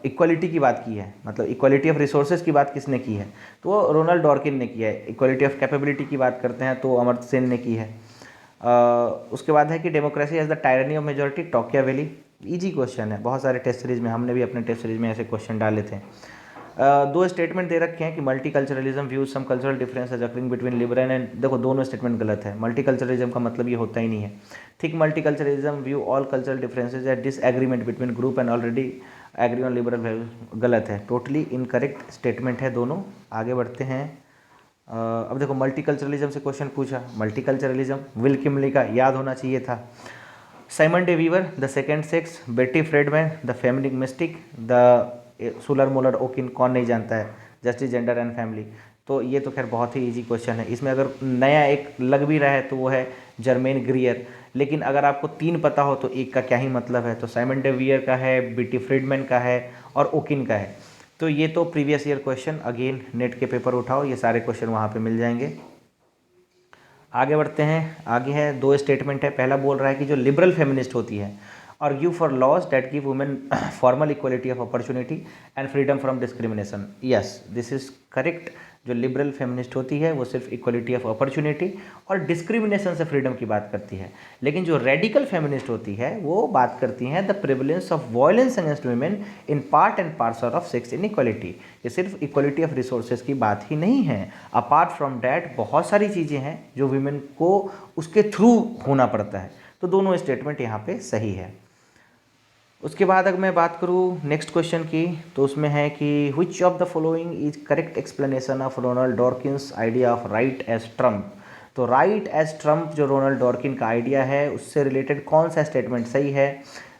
Speaker 1: इक्वालिटी की बात की है, मतलब इक्वालिटी ऑफ रिसोर्सेज की बात किसने की है, तो वो रोनाल्ड डॉर्किन ने किया है। इक्वालिटी ऑफ कैपेबिलिटी की बात करते हैं तो अमर्त्य सेन ने की है। उसके बाद है कि democracy as the tyranny of majority, Tocqueville. Easy question है, बहुत सारे टेस्ट सीरीज में, हमने भी अपने टेस्ट सीरीज में ऐसे क्वेश्चन डाले थे। दो स्टेटमेंट दे रखे हैं कि multiculturalism views some cultural differences occurring between liberal and, देखो दोनों स्टेटमेंट गलत है। मल्टी कल्चरलिज्म का मतलब ये होता ही नहीं है। Thick multiculturalism view all cultural differences at disagreement between group and already agree on liberal values, गलत है, टोटली इनकरेक्ट स्टेटमेंट है दोनों। आगे बढ़ते हैं। अब देखो मल्टी कल्चरलिज्म से क्वेश्चन पूछा, मल्टी कल्चरलिज्म विल किमली का याद होना चाहिए था। Simone de Beauvoir, the second sex, Betty Friedan, the feminine mystique, the Susan Moller Okin, कौन नहीं जानता है, जस्टिस जेंडर एंड फैमिली। तो ये तो खैर बहुत ही इजी क्वेश्चन है। इसमें अगर नया एक लग भी रहा है तो वो है जर्मेन ग्रियर, लेकिन अगर आपको 3 पता हो तो एक का क्या ही मतलब है। तो साइमन डे वीवर का है, बेटी फ्रीडमैन का है और ओकिन का है। तो ये तो previous year question, again net के पेपर उठाओ, ये सारे क्वेश्चन वहाँ पे मिल जाएंगे। आगे बढ़ते हैं। आगे है 2 स्टेटमेंट है। पहला बोल रहा है कि जो लिबरल फेमिनिस्ट होती है argue for laws that give women formal equality of opportunity and freedom from discrimination. Yes, this is correct. जो लिबरल फेमिनिस्ट होती है वो सिर्फ इक्वलिटी ऑफ अपॉर्चुनिटी और डिस्क्रिमिनेशन से फ्रीडम की बात करती है, लेकिन जो रेडिकल फेमिनिस्ट होती है वो बात करती हैं the prevalence of violence against women in part and parcel of sex inequality. ये सिर्फ इक्वलिटी ऑफ रिसोर्सेज की बात ही नहीं है, अपार्ट फ्रॉम डैट बहुत सारी चीज़ें हैं जो वुमेन को उसके थ्रू होना पड़ता है। तो दोनों स्टेटमेंट यहाँ पे सही है। उसके बाद अगर मैं बात करूँ नेक्स्ट क्वेश्चन की, तो उसमें है कि which of the following is correct explanation of Ronald Dworkin's idea of right as trump. तो राइट एज ट्रम्प जो रोनाल्ड डॉर्किन का आइडिया है उससे रिलेटेड कौन सा स्टेटमेंट सही है।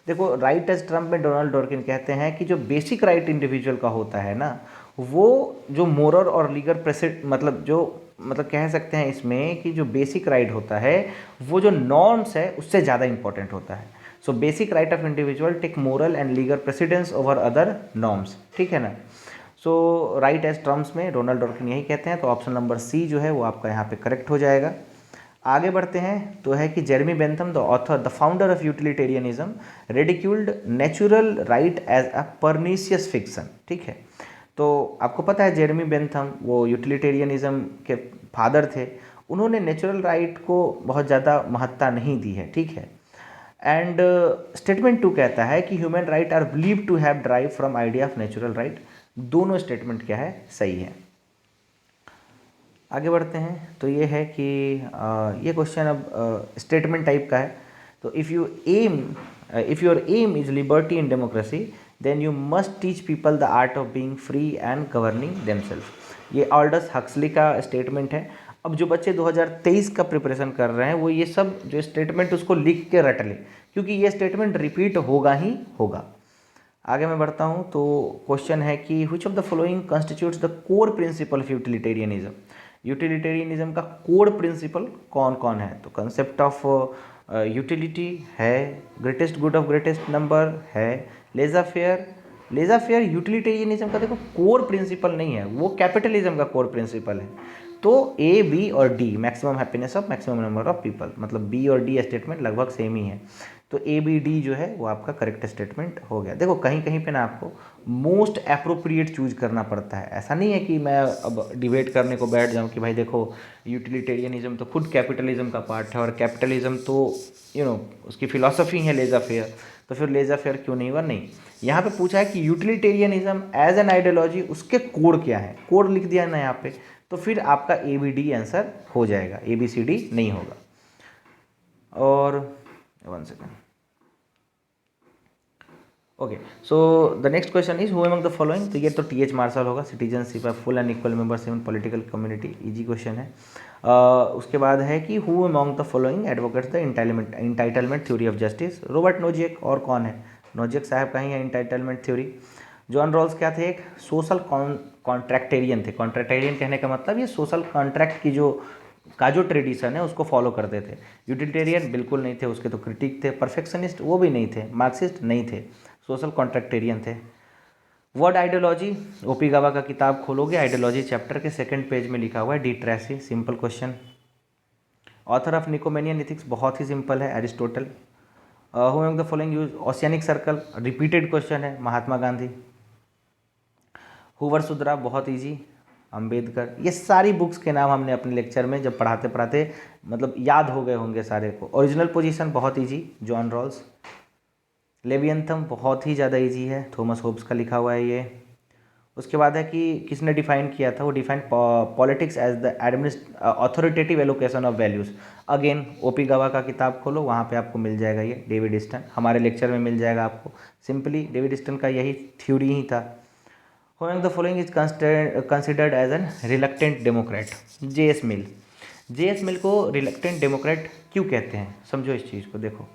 Speaker 1: देखो, राइट एज ट्रम्प में डोनाल्ड डॉर्किन कहते हैं कि जो बेसिक राइट इंडिविजुअल का होता है ना, वो जो मोरल और लीगल प्रेसिड मतलब कह सकते हैं इसमें कि जो बेसिक राइट होता है वो जो नॉर्म्स है उससे ज़्यादा इंपॉर्टेंट होता है। So basic right of individual take moral and legal precedence over other norms, ठीक है ना। सो राइट एज टर्म्स में डोनाल्ड डॉर्किन यही कहते हैं, तो ऑप्शन नंबर सी जो है वो आपका यहाँ पे करेक्ट हो जाएगा। आगे बढ़ते हैं तो है कि Jeremy Bentham the author the founder of utilitarianism ridiculed natural right as a pernicious fiction, ठीक है। तो आपको पता है जेरेमी बेंथम वो यूटिलिटेरियनिज्म के फादर थे, उन्होंने नेचुरल राइट को बहुत ज़्यादा महत्ता नहीं दी है, ठीक है। एंड स्टेटमेंट 2 कहता है कि human right are believe to have drive from idea of natural right. दोनों स्टेटमेंट क्या है, सही है। आगे बढ़ते हैं तो ये है कि ये क्वेश्चन अब स्टेटमेंट टाइप का है। तो if your aim is liberty in democracy then you must teach people the art of being free and governing themselves. ये ऑल्डस हक्सली का स्टेटमेंट है। अब जो बच्चे 2023 का प्रिपरेशन कर रहे हैं वो ये सब जो स्टेटमेंट उसको लिख के रट लें, क्योंकि ये स्टेटमेंट रिपीट होगा ही होगा। आगे मैं बढ़ता हूँ तो क्वेश्चन है कि which of the following constitutes the core principle of utilitarianism. Utilitarianism का कोर प्रिंसिपल कौन कौन है। तो कंसेप्ट ऑफ यूटिलिटी है, greatest good of greatest number है, लेजा फेयर यूटिलिटेरियनिज्म का देखो कोर प्रिंसिपल नहीं है, वो कैपिटलिज्म का कोर प्रिंसिपल है। तो ए बी और D maximum happiness of maximum number of people, मतलब बी और डी स्टेटमेंट लगभग सेम ही है। तो ए बी डी जो है वो आपका करेक्ट स्टेटमेंट हो गया। देखो कहीं कहीं पे ना आपको मोस्ट अप्रोप्रिएट चूज करना पड़ता है, ऐसा नहीं है कि मैं अब डिबेट करने को बैठ जाऊं कि भाई देखो यूटिलिटेरियनिज्म तो खुद कैपिटलिज्म का पार्ट है और कैपिटलिज्म तो उसकी फिलॉसफी है लेजा फेयर, तो फिर लेजा फेयर क्यों नहीं हुआ। नहीं, यहाँ पे पूछा है कि यूटिलिटेरियनिज्म एज एन आइडियोलॉजी उसके कोड क्या है, कोड लिख दिया ना यहाँ पे, तो फिर आपका ए बी डी आंसर हो जाएगा, ए बी सी डी नहीं होगा। और 1 second, okay. So the next question is who among the following. तो ये तो टी एच मार्शल होगा, citizenship of full and equal membership in political community, easy question है। उसके बाद है कि who among the following advocates the entitlement theory of justice. Robert Nozick, और कौन है, नोजिएक साहब का ही है इंटाइटलमेंट थ्योरी। जॉन रॉल्स क्या थे, एक सोशल कॉन्ट्रैक्टेरियन थे। कॉन्ट्रैक्टेरियन कहने का मतलब ये सोशल कॉन्ट्रैक्ट की जो ट्रेडिशन है उसको फॉलो करते थे। यूटिलिटेरियन बिल्कुल नहीं थे, उसके तो क्रिटिक थे। परफेक्शनिस्ट वो भी नहीं थे, मार्क्सिस्ट नहीं थे, सोशल कॉन्ट्रैक्टेरियन थे। वर्ड आइडियोलॉजी, ओपी गावा का किताब खोलोगे आइडियोलॉजी चैप्टर के 2nd पेज में लिखा हुआ है, de Tracy, simple question. Author of Nicomachean ethics बहुत ही सिंपल है, Aristotle. Who among the following use oceanic circle, repeated question है, महात्मा गांधी। हुवर सुद्रा बहुत इजी, अंबेडकर। ये सारी बुक्स के नाम हमने अपने लेक्चर में जब पढ़ाते पढ़ाते मतलब याद हो गए होंगे सारे को। ओरिजिनल पोजीशन बहुत इजी, जॉन रॉल्स। लेवियंथम बहुत ही ज़्यादा इजी है, थॉमस होब्स का लिखा हुआ है ये। उसके बाद है कि किसने डिफाइन किया था, वो define politics as the authoritative allocation of values. Again OP Gauba का किताब खोलो, वहाँ पे आपको मिल जाएगा ये, डेविड ईस्टन, हमारे लेक्चर में मिल जाएगा आपको। सिंपली डेविड ईस्टन का यही थ्योरी ही था। Who among the following is considered as an reluctant democrat. J S. Mill. J S. Mill को रिलक्टेंट डेमोक्रेट क्यों कहते हैं, समझो इस चीज़ को। देखो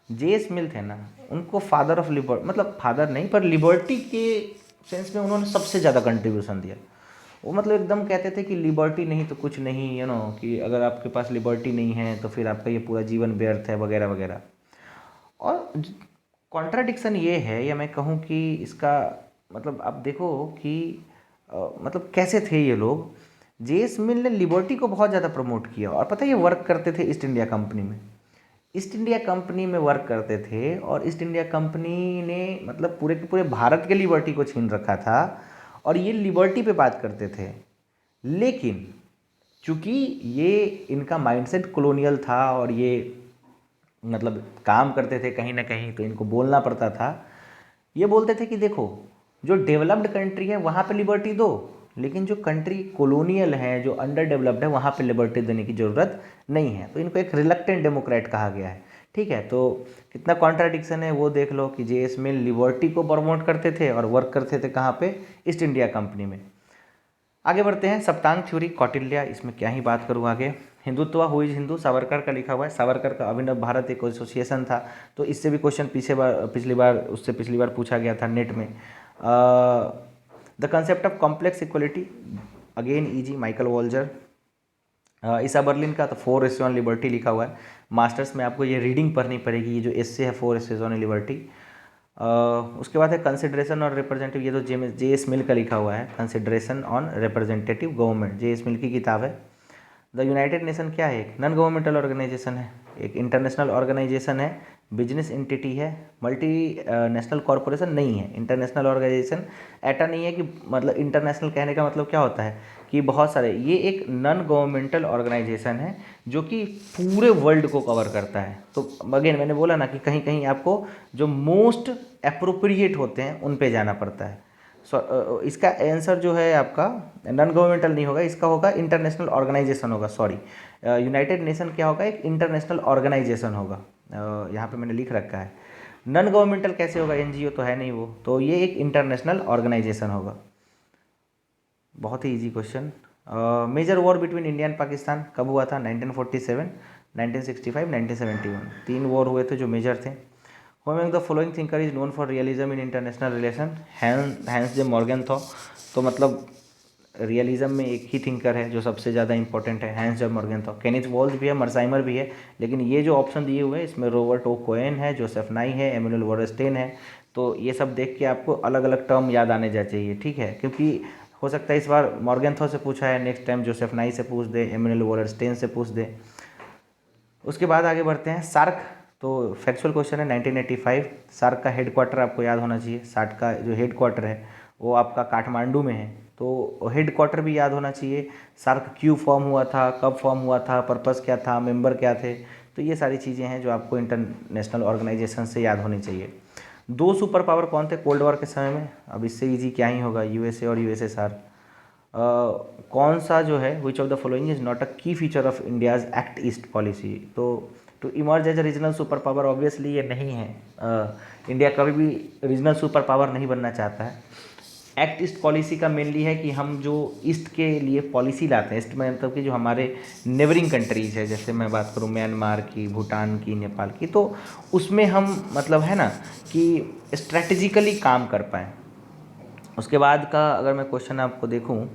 Speaker 1: जे.एस. मिल थे ना, उनको फादर ऑफ लिबर्टी, मतलब फादर नहीं पर लिबर्टी के सेंस में उन्होंने सबसे ज़्यादा कंट्रीब्यूशन दिया। वो मतलब एकदम कहते थे कि लिबर्टी नहीं तो कुछ नहीं, कि अगर आपके पास लिबर्टी नहीं है तो फिर आपका ये पूरा जीवन व्यर्थ है वगैरह वगैरह। और कॉन्ट्राडिक्शन ये है, या मैं कहूँ कि इसका मतलब आप देखो कि मतलब कैसे थे ये लोग। जे.एस. मिल ने लिबर्टी को बहुत ज़्यादा प्रमोट किया, और पता है ये वर्क करते थे ईस्ट इंडिया कंपनी में। ईस्ट इंडिया कंपनी में वर्क करते थे और ईस्ट इंडिया कंपनी ने मतलब पूरे के पूरे भारत के लिबर्टी को छीन रखा था और ये लिबर्टी पे बात करते थे। लेकिन चूँकि ये इनका माइंडसेट कॉलोनियल था और ये मतलब काम करते थे कहीं ना कहीं, तो इनको बोलना पड़ता था। ये बोलते थे कि देखो जो डेवलप्ड कंट्री है वहाँ पे लिबर्टी दो, लेकिन जो कंट्री कॉलोनियल है, जो अंडर डेवलप्ड है, वहाँ पे लिबर्टी देने की ज़रूरत नहीं है। तो इनको एक रिलक्टेंट डेमोक्रेट कहा गया है। ठीक है, तो कितना कॉन्ट्राडिक्शन है वो देख लो कि जे.एस. मिल लिबर्टी को प्रमोट करते थे और वर्क करते थे कहाँ पे, ईस्ट इंडिया कंपनी में। आगे बढ़ते हैं, सप्तांग थ्योरी कौटिल्य, इसमें क्या ही बात करूँ आगे। हिंदुत्व हु इज हिंदू, सावरकर का लिखा हुआ है। सावरकर का अभिनव भारत एक एसोसिएशन था, तो इससे भी क्वेश्चन पिछली बार पूछा गया था नेट में। The concept of complex equality, again easy, Michael Walzer. Isaiah Berlin का तो 4 एसेज ऑन लिबर्टी लिखा हुआ है। मास्टर्स में आपको ये रीडिंग पढ़नी पड़ेगी, ये जो एसे है 4 एसेज ऑन लिबर्टी। उसके बाद है कंसिडरेशन और रिप्रेजेंटेटिव, ये तो जे.एस. मिल का लिखा हुआ है, consideration on representative government, J S. Mill की किताब है। द यूनाइटेड नेशन क्या है, एक नॉन गवर्नमेंटल ऑर्गेनाइजेशन है, एक इंटरनेशनल ऑर्गेनाइजेशन है, बिजनेस एंटिटी है, मल्टी नेशनल कॉरपोरेशन नहीं है। इंटरनेशनल ऑर्गेनाइजेशन ऐसा नहीं है कि मतलब इंटरनेशनल कहने का मतलब क्या होता है कि बहुत सारे, ये एक नॉन गवर्नमेंटल ऑर्गेनाइजेशन है जो कि पूरे वर्ल्ड को कवर करता है। तो अगेन मैंने बोला ना कि कहीं कहीं आपको जो मोस्ट अप्रोप्रिएट होते हैं उन पे जाना पड़ता है। इसका आंसर जो है आपका नॉन गवर्नमेंटल नहीं होगा, इसका होगा इंटरनेशनल ऑर्गेनाइजेशन होगा। सॉरी, यूनाइटेड नेशन क्या होगा, एक इंटरनेशनल ऑर्गेनाइजेशन होगा। यहाँ पे मैंने लिख रखा है। नॉन गवर्नमेंटल कैसे होगा, एनजीओ तो है नहीं वो, तो ये एक इंटरनेशनल ऑर्गेनाइजेशन होगा। बहुत ही easy question. Major war between India and Pakistan कब हुआ था, 1947, 1965, 1971। 3 वॉर हुए थे जो मेजर थे। Who among the following thinker is known for realism in international relation? Hans J Morgenthau. तो मतलब रियलिज्म में एक ही थिंकर है जो सबसे ज़्यादा इंपॉर्टेंट है, हैंस जे मॉर्गेनथॉ। केनिथ वॉल्ज भी है, मर्साइमर भी है, लेकिन ये जो ऑप्शन दिए हुए हैं इसमें रॉबर्ट ओ कोएन है, जोसेफ नाई है, एमेनुअल वॉरस्टेन है। तो ये सब देख के आपको अलग अलग टर्म याद आने जा चाहिए, ठीक है, क्योंकि हो सकता है इस बार मॉर्गेनथॉ से पूछा है, नेक्स्ट टाइम जोसेफ नाई से पूछ दे, एमेनुअल वॉरस्टेन से पूछ दे। उसके बाद आगे बढ़ते हैं, सार्क। तो फैक्चुअल क्वेश्चन है 1985। सार्क का हेडक्वार्टर आपको याद होना चाहिए। सार्क का जो हेडक्वार्टर है वो आपका काठमांडू में है, तो हेडक्वार्टर भी याद होना चाहिए। सार्क क्यों फॉर्म हुआ था, कब फॉर्म हुआ था, पर्पस क्या था, मेंबर क्या थे, तो ये सारी चीज़ें हैं जो आपको इंटरनेशनल ऑर्गेनाइजेशन से याद होनी चाहिए। 2 सुपर पावर कौन थे कोल्ड वॉर के समय में, अब इससे ईजी क्या ही होगा, यूएसए और यूएसएसआर। कौन सा जो है, which of the following is not a key feature of India's act east policy. तो to emerge as a regional super power, obviously ये नहीं है। इंडिया कभी भी रीजनल सुपर पावर नहीं बनना चाहता है। एक्ट ईस्ट पॉलिसी का मेनली है कि हम जो ईस्ट के लिए पॉलिसी लाते हैं, ईस्ट में मतलब कि जो हमारे नेबरिंग कंट्रीज है, जैसे मैं बात करूँ म्यांमार की, भूटान की, नेपाल की, तो उसमें हम मतलब है ना कि स्ट्रैटेजिकली काम कर पाएँ। उसके बाद का अगर मैं क्वेश्चन आपको देखूं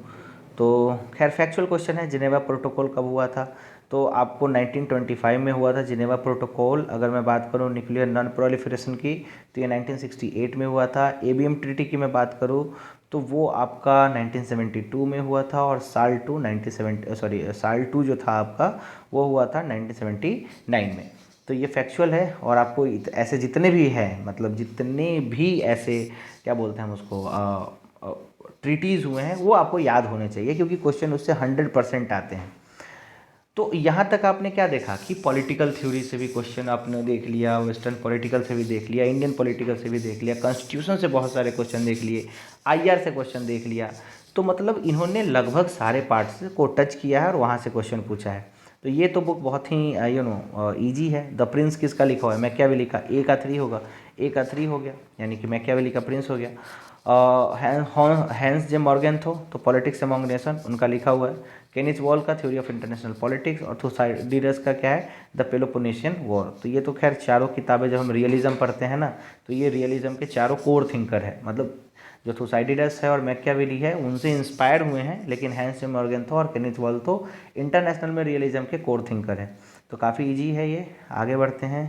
Speaker 1: तो खैर फैक्चुअल क्वेश्चन है, जिनेवा प्रोटोकॉल कब हुआ था, तो आपको 1925 में हुआ था जिनेवा प्रोटोकॉल। अगर मैं बात करूं न्यूक्लियर नॉन प्रोलिफरेशन की तो ये 1968 में हुआ था। एबीएम ट्रीटी की मैं बात करूं तो वो आपका 1972 में हुआ था, और साल टू जो था आपका वो हुआ था 1979 में। तो ये फैक्चुअल है, और आपको ऐसे जितने भी हैं, मतलब जितने भी ऐसे क्या बोलते हैं हम उसको ट्रीटीज़ हुए हैं वो आपको याद होने चाहिए, क्योंकि क्वेश्चन उससे 100% आते हैं। तो यहाँ तक आपने क्या देखा कि पॉलिटिकल थ्योरी से भी क्वेश्चन आपने देख लिया, वेस्टर्न पॉलिटिकल से भी देख लिया, इंडियन पॉलिटिकल से भी देख लिया, कॉन्स्टिट्यूशन से बहुत सारे क्वेश्चन देख लिए, आईआर से क्वेश्चन देख लिया। तो मतलब इन्होंने लगभग सारे पार्ट्स को टच किया है और वहाँ से क्वेश्चन पूछा है। तो ये तो बुक बहुत ही ईजी है। द प्रिंस किसका लिखा हुआ है, मैकियावेली का। ए का 3 होगा, ए का 3 हो गया, यानी कि मैकियावेली का प्रिंस हो गया। हैंस जे मॉर्गेनथॉ, तो पॉलिटिक्स अमंग नेशन, उनका लिखा हुआ है। केनिथ वॉल का थ्योरी ऑफ इंटरनेशनल पॉलिटिक्स, और थुसाइडिडस का क्या है, द पेलोपोनेशियन वॉर। तो ये तो खैर चारों किताबें जब हम रियलिज्म पढ़ते हैं ना, तो ये रियलिज्म के चारों कोर थिंकर है, मतलब जो थुसाइडिडस है और मैकियावेली है उनसे इंस्पायर हुए हैं, लेकिन हैंस जे मॉर्गेनथॉ और केनिथ वॉल तो इंटरनेशनल में रियलिज्म के कोर थिंकर है। तो काफ़ी ईजी है ये। आगे बढ़ते हैं,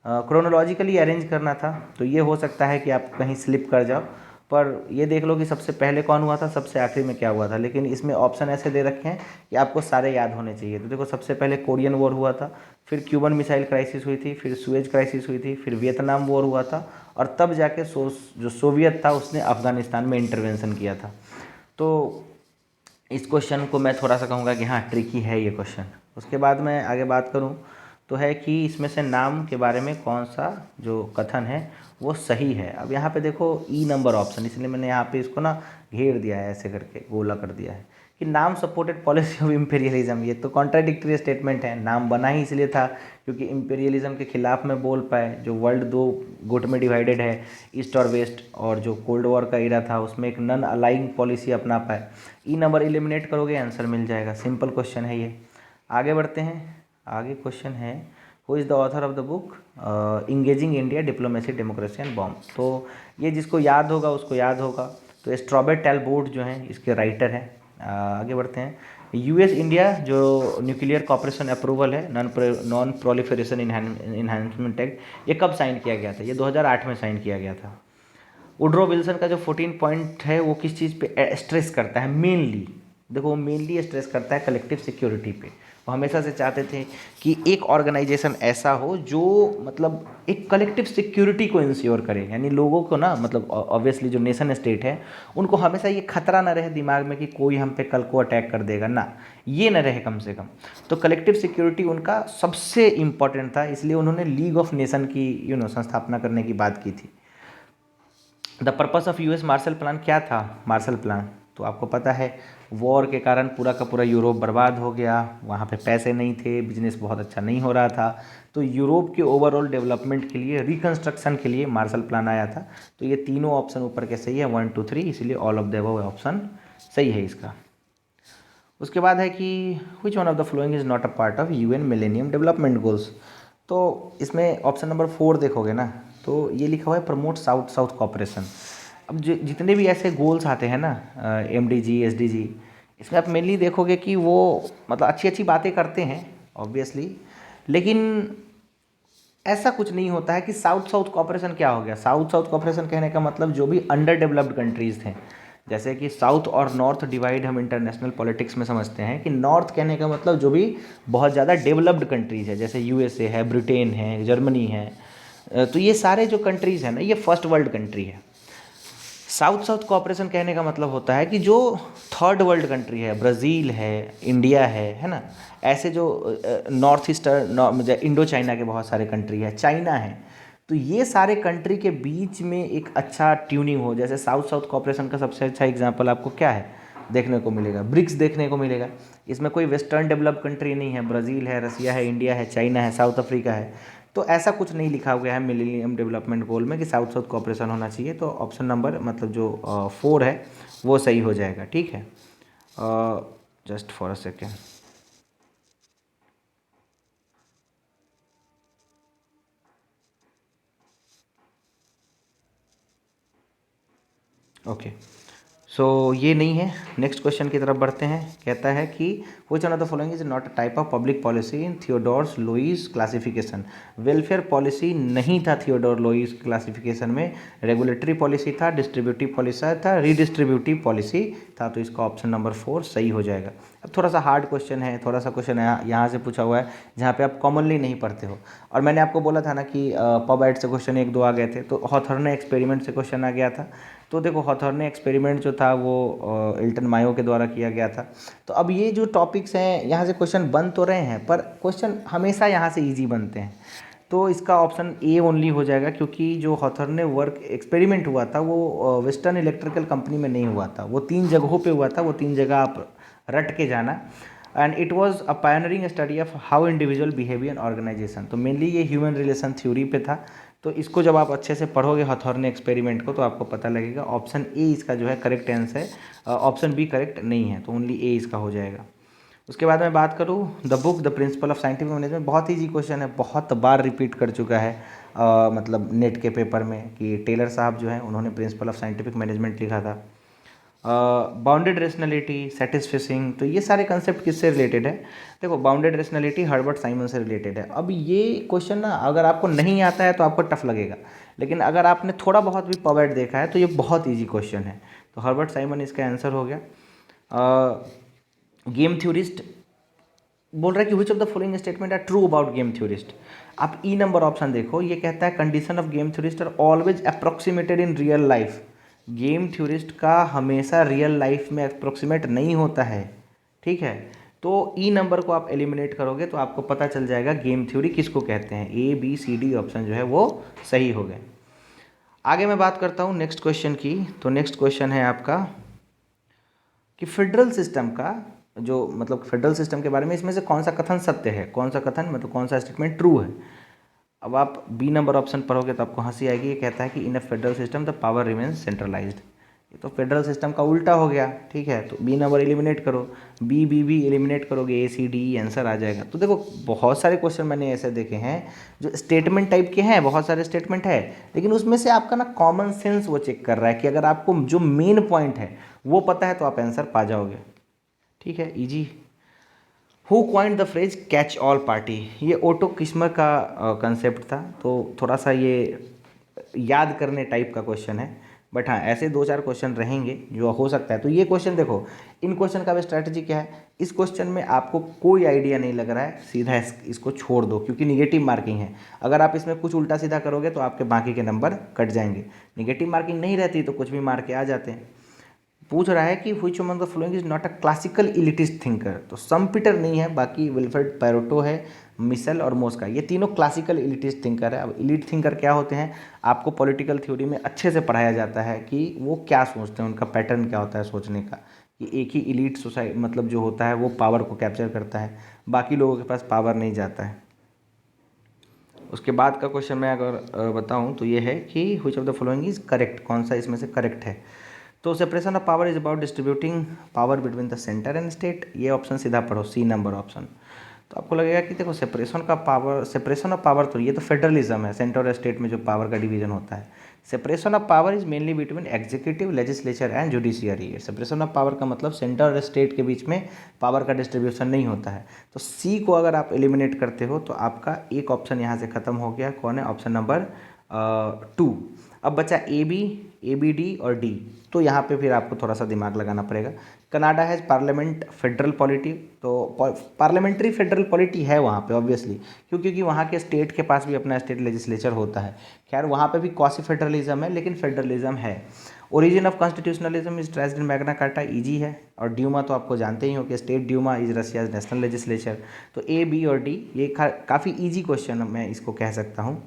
Speaker 1: क्रोनोलॉजिकली अरेंज करना था, तो ये हो सकता है कि आप कहीं स्लिप कर जाओ, पर ये देख लो कि सबसे पहले कौन हुआ था, सबसे आखिरी में क्या हुआ था। लेकिन इसमें ऑप्शन ऐसे दे रखे हैं कि आपको सारे याद होने चाहिए। तो देखो सबसे पहले कोरियन वॉर हुआ था, फिर क्यूबन मिसाइल क्राइसिस हुई थी, फिर सुएज क्राइसिस हुई थी, फिर वियतनाम वॉर हुआ था, और तब जाके जो सोवियत था उसने अफगानिस्तान में इंटरवेंशन किया था। तो इस क्वेश्चन को मैं थोड़ा सा कहूँगा कि हाँ ट्रिकी है ये क्वेश्चन। उसके बाद मैं आगे बात करूँ तो है कि इसमें से नाम के बारे में कौन सा जो कथन है वो सही है। अब यहाँ पे देखो ई नंबर ऑप्शन, इसलिए मैंने यहाँ पे इसको ना घेर दिया है, ऐसे करके गोला कर दिया है कि नाम सपोर्टेड पॉलिसी ऑफ इम्पेरियलिज्म। ये तो कॉन्ट्राडिक्टरी स्टेटमेंट है। नाम बना ही इसलिए था क्योंकि इम्पेरियलिज्म के खिलाफ में बोल पाए। जो वर्ल्ड दो गुट में डिवाइडेड है, ईस्ट और वेस्ट, और जो कोल्ड वॉर का इरा था उसमें एक नन अलाइंग पॉलिसी अपना पाए। ई नंबर एलिमिनेट करोगे आंसर मिल जाएगा। सिंपल क्वेश्चन है ये। आगे बढ़ते हैं। आगे क्वेश्चन है who is the author of the book engaging India diplomacy democracy and bomb. तो ये जिसको याद होगा उसको याद होगा। तो स्ट्रॉबेट टेलबोर्ट जो हैं इसके राइटर हैं। आगे बढ़ते हैं। यूएस इंडिया जो न्यूक्लियर कॉपरेशन अप्रूवल है, नॉन प्रोलिफरेशन इन्हांसमेंट एक्ट, ये कब साइन किया गया था? ये 2008 में साइन किया गया था। वुड्रो विल्सन का जो 14 पॉइंट है वो किस चीज़ पे स्ट्रेस करता है मेनली? देखो वो मेनली स्ट्रेस करता है कलेक्टिव सिक्योरिटी पे। वो हमेशा से चाहते थे कि एक ऑर्गेनाइजेशन ऐसा हो जो मतलब एक कलेक्टिव सिक्योरिटी को इंश्योर करे, यानी लोगों को ना, मतलब ऑब्वियसली जो नेशन स्टेट है उनको हमेशा ये खतरा ना रहे दिमाग में कि कोई हम पे कल को अटैक कर देगा, ना ये ना रहे कम से कम। तो कलेक्टिव सिक्योरिटी उनका सबसे इम्पॉर्टेंट था, इसलिए उन्होंने लीग ऑफ नेशन की संस्थापना करने की बात की थी। The purpose of US Marshall plan क्या था? मार्शल प्लान तो आपको पता है, वॉर के कारण पूरा का पूरा यूरोप बर्बाद हो गया, वहाँ पे पैसे नहीं थे, बिजनेस बहुत अच्छा नहीं हो रहा था। तो यूरोप के ओवरऑल डेवलपमेंट के लिए, रिकंस्ट्रक्शन के लिए मार्शल प्लान आया था। तो ये तीनों ऑप्शन ऊपर के सही है, 1 2 3, इसलिए all of the above option सही है इसका। उसके बाद है कि which one of the following is not a part of UN millennium development goals. तो इसमें ऑप्शन नंबर 4 देखोगे ना, तो ये लिखा हुआ है प्रमोट साउथ साउथ कॉपरेशन। अब जितने भी ऐसे गोल्स आते हैं ना, MDG SDG, इसमें आप मेनली देखोगे कि वो मतलब अच्छी अच्छी बातें करते हैं ऑब्वियसली, लेकिन ऐसा कुछ नहीं होता है कि साउथ साउथ कॉपरेशन क्या हो गया। साउथ साउथ कॉपरेशन कहने का मतलब जो भी अंडर डेवलप्ड कंट्रीज़ थे, जैसे कि साउथ और नॉर्थ डिवाइड हम इंटरनेशनल पॉलिटिक्स में समझते हैं कि नॉर्थ कहने का मतलब जो भी बहुत ज़्यादा डेवलप्ड कंट्रीज़ है, जैसे USA है, ब्रिटेन है, जर्मनी है। तो ये सारे जो कंट्रीज़ हैं ना, ये फर्स्ट वर्ल्ड कंट्री है। साउथ साउथ कॉपरेशन कहने का मतलब होता है कि जो थर्ड वर्ल्ड कंट्री है, ब्राज़ील है, इंडिया है ना, ऐसे जो नॉर्थ ईस्टर्न इंडो चाइना के बहुत सारे कंट्री है, चाइना है, तो ये सारे कंट्री के बीच में एक अच्छा ट्यूनिंग हो। जैसे साउथ साउथ कॉपरेशन का सबसे अच्छा एग्जांपल आपको क्या है देखने को मिलेगा? ब्रिक्स देखने को मिलेगा। इसमें कोई वेस्टर्न डेवलप्ड कंट्री नहीं है, ब्राज़ील है, रसिया है, इंडिया है, चाइना है, साउथ अफ्रीका है। तो ऐसा कुछ नहीं लिखा हुआ है मिलेनियम डेवलपमेंट गोल में कि साउथ साउथ कॉपरेशन होना चाहिए। तो ऑप्शन नंबर मतलब जो 4 है वो सही हो जाएगा। ठीक है, just for a second. Okay, so ये नहीं है। नेक्स्ट क्वेश्चन की तरफ बढ़ते हैं। कहता है कि which one of the following is not a type of public policy in Theodore Lewis classification. Welfare policy नहीं था थियोडोर लुईस क्लासिफिकेशन में, रेगुलेटरी पॉलिसी था, डिस्ट्रीब्यूटिव पॉलिसी था, रीडिस्ट्रीब्यूटिव पॉलिसी था। तो इसका ऑप्शन नंबर 4 सही हो जाएगा। अब थोड़ा सा हार्ड क्वेश्चन है, थोड़ा सा क्वेश्चन यहाँ से पूछा हुआ है जहाँ पे आप कॉमनली नहीं पढ़ते हो। और मैंने आपको बोला था ना कि पब एड से क्वेश्चन 1 2 आ गए थे, तो हॉथर्ने एक्सपेरिमेंट से क्वेश्चन आ गया था। तो देखो हॉथर्ने एक्सपेरिमेंट जो था वो इल्टन मायो के द्वारा किया गया था। तो अब ये जो टॉपिक्स हैं यहाँ से क्वेश्चन बन तो रहे हैं, पर क्वेश्चन हमेशा यहाँ से इजी बनते हैं। तो इसका ऑप्शन ए ओनली हो जाएगा, क्योंकि जो हॉथर्ने वर्क एक्सपेरिमेंट हुआ था वो वेस्टर्न इलेक्ट्रिकल कंपनी में नहीं हुआ था, वो 3 जगहों पे हुआ था। वो 3 जगह आप रट के जाना। And it was a pioneering study of how individual behave in organisation. तो मेनली ये ह्यूमन रिलेशन थ्योरी पे था। तो इसको जब आप अच्छे से पढ़ोगे हॉथर्ने एक्सपेरिमेंट को, तो आपको पता लगेगा ऑप्शन ए इसका जो है करेक्ट आंसर है, ऑप्शन बी करेक्ट नहीं है, तो ओनली ए इसका हो जाएगा। उसके बाद मैं बात करूँ the book the principle of scientific management. बहुत ईजी क्वेश्चन है, बहुत बार रिपीट कर चुका है मतलब नेट के पेपर में कि टेलर साहब जो हैं उन्होंने प्रिंसिपल ऑफ साइंटिफिक मैनेजमेंट लिखा था। बाउंडेड रेशनलिटी, सेटिस्फिशिंग, तो ये सारे कंसेप्ट किससे रिलेटेड है? देखो बाउंडेड रेशनलिटी हर्बर्ट साइमन से रिलेटेड है। अब ये क्वेश्चन ना अगर आपको नहीं आता है तो आपको टफ लगेगा, लेकिन अगर आपने थोड़ा बहुत भी पॉवर्ट देखा है तो ये बहुत ईजी क्वेश्चन है। तो हर्बर्ट साइमन इसका आंसर हो गया। गेम थ्योरिस्ट बोल रहा है कि which of the following statement are true about game theorist. आप ई नंबर ऑप्शन देखो, ये कहता है condition of game theorist are always approximated in real life. Game theorist का हमेशा रियल लाइफ में अप्रोक्सीमेट नहीं होता है, ठीक है। तो ई नंबर को आप एलिमिनेट करोगे तो आपको पता चल जाएगा गेम थ्योरी किसको कहते हैं। A B C D option जो है वो सही हो गए। आगे मैं बात करता हूँ नेक्स्ट क्वेश्चन की। तो नेक्स्ट क्वेश्चन है आपका कि फेडरल सिस्टम का जो मतलब फेडरल सिस्टम के बारे में इसमें से कौन सा कथन सत्य है, कौन सा कथन मतलब कौन सा स्टेटमेंट ट्रू है। अब आप बी नंबर ऑप्शन पढ़ोगे तो आपको हंसी आएगी। ये कहता है कि in a federal system the power remains centralised. ये तो फेडरल सिस्टम का उल्टा हो गया, ठीक है। तो बी नंबर एलिमिनेट करो, बी बी बी एलिमिनेट करोगे, ए सी डी आंसर आ जाएगा। तो देखो बहुत सारे क्वेश्चन मैंने ऐसे देखे हैं जो स्टेटमेंट टाइप के हैं, बहुत सारे स्टेटमेंट है, लेकिन उसमें से आपका ना कॉमन सेंस वो चेक कर रहा है कि अगर आपको जो मेन पॉइंट है वो पता है तो आप आंसर पा जाओगे, ठीक है, easy. Who coined the phrase catch all party. ये ओटो किस्मर का कंसेप्ट था, तो थोड़ा सा ये याद करने टाइप का क्वेश्चन है, बट हाँ ऐसे दो चार क्वेश्चन रहेंगे जो हो सकता है। तो ये क्वेश्चन देखो, इन क्वेश्चन का भी स्ट्रैटेजी क्या है, इस क्वेश्चन में आपको कोई आइडिया नहीं लग रहा है, सीधा इसको छोड़ दो क्योंकि निगेटिव मार्किंग है। अगर आप इसमें कुछ उल्टा सीधा करोगे तो आपके बाकी के नंबर कट जाएंगे। निगेटिव मार्किंग नहीं रहती तो कुछ भी मार के आ जाते हैं। पूछ रहा है कि which among the following is not a classical elitist thinker. तो सम पीटर नहीं है, बाकी विल्फ्रेड पैरोटो है, मिशेल और मोस्का, ये तीनों क्लासिकल इलिटिस्ट थिंकर है। अब इलिट थिंकर क्या होते हैं, आपको पॉलिटिकल थ्योरी में अच्छे से पढ़ाया जाता है कि वो क्या सोचते हैं, उनका पैटर्न क्या होता है सोचने का, कि एक ही इलीट सोसाइटी मतलब जो होता है वो पावर को कैप्चर करता है, बाकी लोगों के पास पावर नहीं जाता है। उसके बाद का क्वेश्चन मैं अगर बताऊं तो ये है कि which of the following is correct, कौन सा इसमें से करेक्ट है। तो separation of power is about distributing power between the centre and state. ये ऑप्शन सीधा पढ़ो, सी नंबर ऑप्शन। तो आपको लगेगा कि देखो सेपरेशन ऑफ पावर, तो ये तो फेडरलिज्म है, सेंटर और स्टेट में जो पावर का डिवीजन होता है। Separation of power is mainly between executive, legislature and judiciary. Separation of power का मतलब सेंटर और स्टेट के बीच में पावर का डिस्ट्रीब्यूशन नहीं होता है। तो सी को अगर आप एलिमिनेट करते हो तो आपका एक ऑप्शन यहाँ से खत्म हो गया। कौन है? Option number 2। अब बचा ए बी डी और डी। तो यहाँ पे फिर आपको थोड़ा सा दिमाग लगाना पड़ेगा। कनाडा है पार्लियामेंट फेडरल पॉलिटी, तो पार्लियामेंट्री फेडरल पॉलिटी है वहाँ पे ऑब्वियसली, क्योंकि वहाँ के स्टेट के पास भी अपना स्टेट लेजिस्लेचर होता है। खैर वहाँ पे भी क्वासी फेडरलिज्म है, लेकिन फेडरलिज्म है। Origin of constitutionalism is traced in Magna Carta, easy है। और ड्यूमा तो आपको जानते ही हो कि state Duma is Russia national legislature. तो ए बी और डी ये काफ़ी ईजी क्वेश्चन मैं इसको कह सकता हूँ।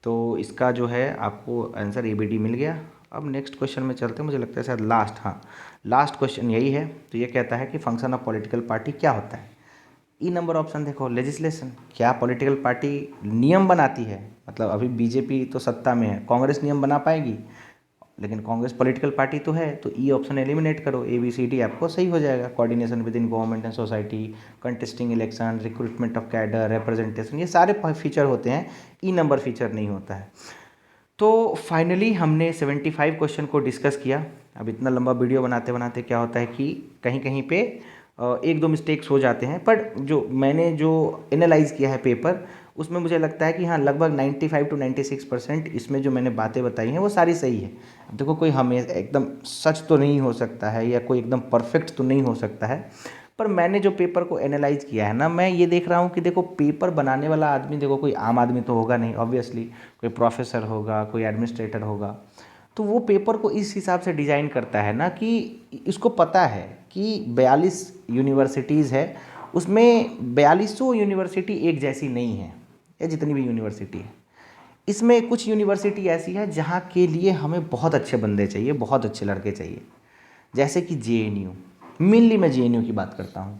Speaker 1: तो इसका जो है आपको आंसर ए बी डी मिल गया। अब नेक्स्ट क्वेश्चन में चलते हैं, मुझे लगता है शायद लास्ट, हाँ लास्ट क्वेश्चन यही है। तो ये कहता है कि फंक्शन ऑफ पॉलिटिकल पार्टी क्या होता है। ई नंबर ऑप्शन देखो, लेजिस्लेशन। क्या पॉलिटिकल पार्टी नियम बनाती है? मतलब अभी बीजेपी तो सत्ता में है, कांग्रेस नियम बना पाएगी? लेकिन कांग्रेस पॉलिटिकल पार्टी तो है। तो ई ऑप्शन एलिमिनेट करो, ए बी सी डी आपको सही हो जाएगा। Coordination with in government and society, contesting election, recruitment of cadre, representation, ये सारे फीचर होते हैं, ई नंबर फीचर नहीं होता है। तो फाइनली हमने 75 क्वेश्चन को डिस्कस किया। अब इतना लंबा वीडियो बनाते बनाते क्या होता है कि कहीं कहीं पे एक दो मिस्टेक्स हो जाते हैं, पर जो मैंने जो एनालाइज किया है पेपर, उसमें मुझे लगता है कि हाँ लगभग 95 to 96% इसमें जो मैंने बातें बताई हैं वो सारी सही है। अब देखो कोई हमें एकदम सच तो नहीं हो सकता है या कोई एकदम परफेक्ट तो नहीं हो सकता है, पर मैंने जो पेपर को एनालाइज किया है ना, मैं ये देख रहा हूँ कि देखो पेपर बनाने वाला आदमी देखो कोई आम आदमी तो होगा नहीं, ऑब्वियसली कोई प्रोफेसर होगा, कोई एडमिनिस्ट्रेटर होगा। तो वो पेपर को इस हिसाब से डिज़ाइन करता है ना कि इसको पता है कि 42 यूनिवर्सिटीज़ है, उसमें 4200 यूनिवर्सिटी एक जैसी नहीं है, या जितनी भी यूनिवर्सिटी है इसमें कुछ यूनिवर्सिटी ऐसी है जहाँ के लिए हमें बहुत अच्छे बंदे चाहिए, बहुत अच्छे लड़के चाहिए। जैसे कि JNU, मेनली मैं JNU की बात करता हूँ।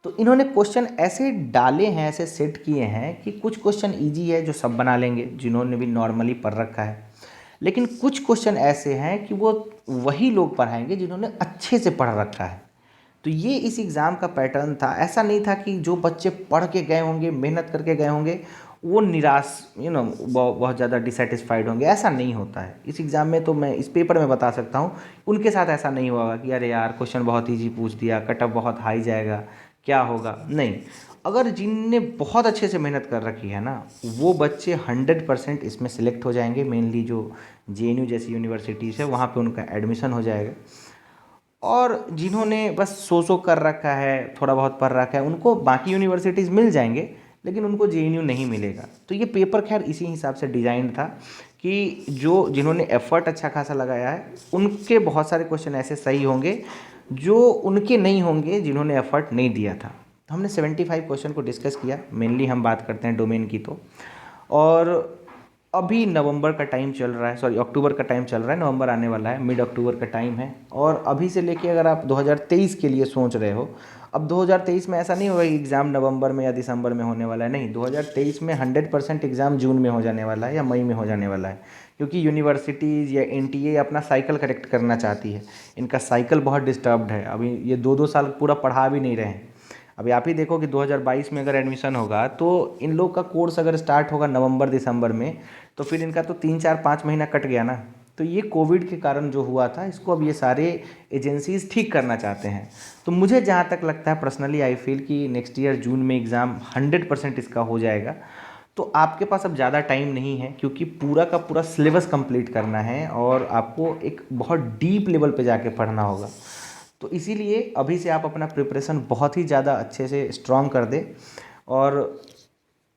Speaker 1: तो इन्होंने क्वेश्चन ऐसे डाले हैं, ऐसे सेट किए हैं कि कुछ क्वेश्चन इजी है जो सब बना लेंगे जिन्होंने भी नॉर्मली पढ़ रखा है, लेकिन कुछ क्वेश्चन ऐसे हैं कि वो वही लोग पढ़ाएंगे जिन्होंने अच्छे से पढ़ रखा है। तो ये इस एग्ज़ाम का पैटर्न था। ऐसा नहीं था कि जो बच्चे पढ़ के गए होंगे, मेहनत करके गए होंगे, वो निराश बहुत ज़्यादा डिससेटिस्फाइड होंगे, ऐसा नहीं होता है। इस एग्ज़ाम में तो मैं इस पेपर में बता सकता हूँ उनके साथ ऐसा नहीं होगा कि अरे यार क्वेश्चन बहुत ईजी पूछ दिया, कट ऑफ बहुत हाई जाएगा, क्या होगा, नहीं। अगर जिनने बहुत अच्छे से मेहनत कर रखी है ना, वो बच्चे 100% इसमें सिलेक्ट हो जाएंगे। मेनली जो JNU जैसी यूनिवर्सिटीज़ है वहाँ पे उनका एडमिशन हो जाएगा। और जिन्होंने बस सो कर रखा है, थोड़ा बहुत पढ़ रखा है, उनको बाकी यूनिवर्सिटीज़ मिल जाएंगे, लेकिन उनको JNU नहीं मिलेगा। तो ये पेपर खैर इसी हिसाब से डिज़ाइन था कि जिन्होंने एफ़र्ट अच्छा खासा लगाया है उनके बहुत सारे क्वेश्चन ऐसे सही होंगे जो उनके नहीं होंगे जिन्होंने एफ़र्ट नहीं दिया था। तो हमने 75 क्वेश्चन को डिस्कस किया। मेनली हम बात करते हैं डोमेन की तो। और अभी नवंबर का टाइम चल रहा है, सॉरी अक्टूबर का टाइम चल रहा है, नवंबर आने वाला है, मिड अक्टूबर का टाइम है। और अभी से लेके अगर आप 2023 के लिए सोच रहे हो, अब 2023 में ऐसा नहीं होगा कि एग्ज़ाम नवंबर में या दिसंबर में होने वाला है, नहीं, 2023 में 100% एग्ज़ाम जून में हो जाने वाला है या मई में हो जाने वाला है। क्योंकि यूनिवर्सिटीज़ या NTA अपना साइकिल करेक्ट करना चाहती है। इनका साइकिल बहुत डिस्टर्ब्ड है, अभी ये 2-2 साल पूरा पढ़ा भी नहीं रहे हैं। अभी आप ही देखो कि 2022 में अगर एडमिशन होगा तो इन लोग का कोर्स अगर स्टार्ट होगा नवंबर दिसंबर में, तो फिर इनका तो 3-4-5 महीना कट गया ना। तो ये कोविड के कारण जो हुआ था, इसको अब ये सारे एजेंसीज़ ठीक करना चाहते हैं। तो मुझे जहाँ तक लगता है पर्सनली आई फील कि नेक्स्ट ईयर जून में एग्ज़ाम 100% इसका हो जाएगा। तो आपके पास अब ज़्यादा टाइम नहीं है, क्योंकि पूरा का पूरा सिलेबस कंप्लीट करना है और आपको एक बहुत डीप लेवल पे जाके पढ़ना होगा। तो इसीलिए अभी से आप अपना प्रिपरेशन बहुत ही ज़्यादा अच्छे से स्ट्रॉन्ग कर दें। और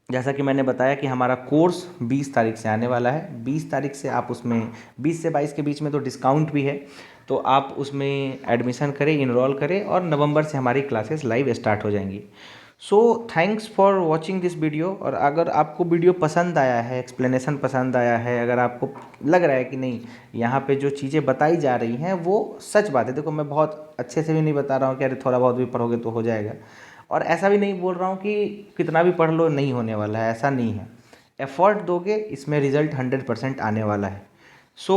Speaker 1: जैसा कि मैंने बताया कि हमारा कोर्स 20 तारीख से आने वाला है। 20 तारीख से आप उसमें 20 से 22 के बीच में तो डिस्काउंट भी है, तो आप उसमें एडमिशन करें, इनरोल करें, और नवंबर से हमारी क्लासेस लाइव स्टार्ट हो जाएंगी। So thanks for watching this video. और अगर आपको वीडियो पसंद आया है, एक्सप्लेनेशन पसंद आया है, अगर आपको लग रहा है कि नहीं यहाँ पे जो चीज़ें बताई जा रही हैं वो सच बात है, देखो मैं बहुत अच्छे से भी नहीं बता रहा हूँ कि अरे थोड़ा बहुत भी पढ़ोगे तो हो जाएगा, और ऐसा भी नहीं बोल रहा हूँ कि कितना भी पढ़ लो नहीं होने वाला है, ऐसा नहीं है। एफ़र्ट दोगे, इसमें रिज़ल्ट 100% आने वाला है। सो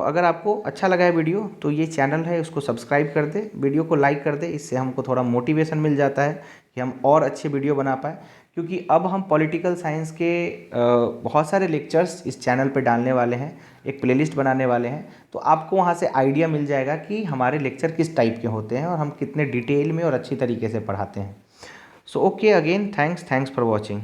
Speaker 1: अगर आपको अच्छा लगा है वीडियो तो ये चैनल है उसको सब्सक्राइब कर दे, वीडियो को लाइक कर दे, इससे हमको थोड़ा मोटिवेशन मिल जाता है कि हम और अच्छे वीडियो बना पाए। क्योंकि अब हम पॉलिटिकल साइंस के बहुत सारे लेक्चर्स इस चैनल पे डालने वाले हैं, एक प्लेलिस्ट बनाने वाले हैं, तो आपको वहाँ से आइडिया मिल जाएगा कि हमारे लेक्चर किस टाइप के होते हैं और हम कितने डिटेल में और अच्छी तरीके से पढ़ाते हैं। So okay, again thanks for watching.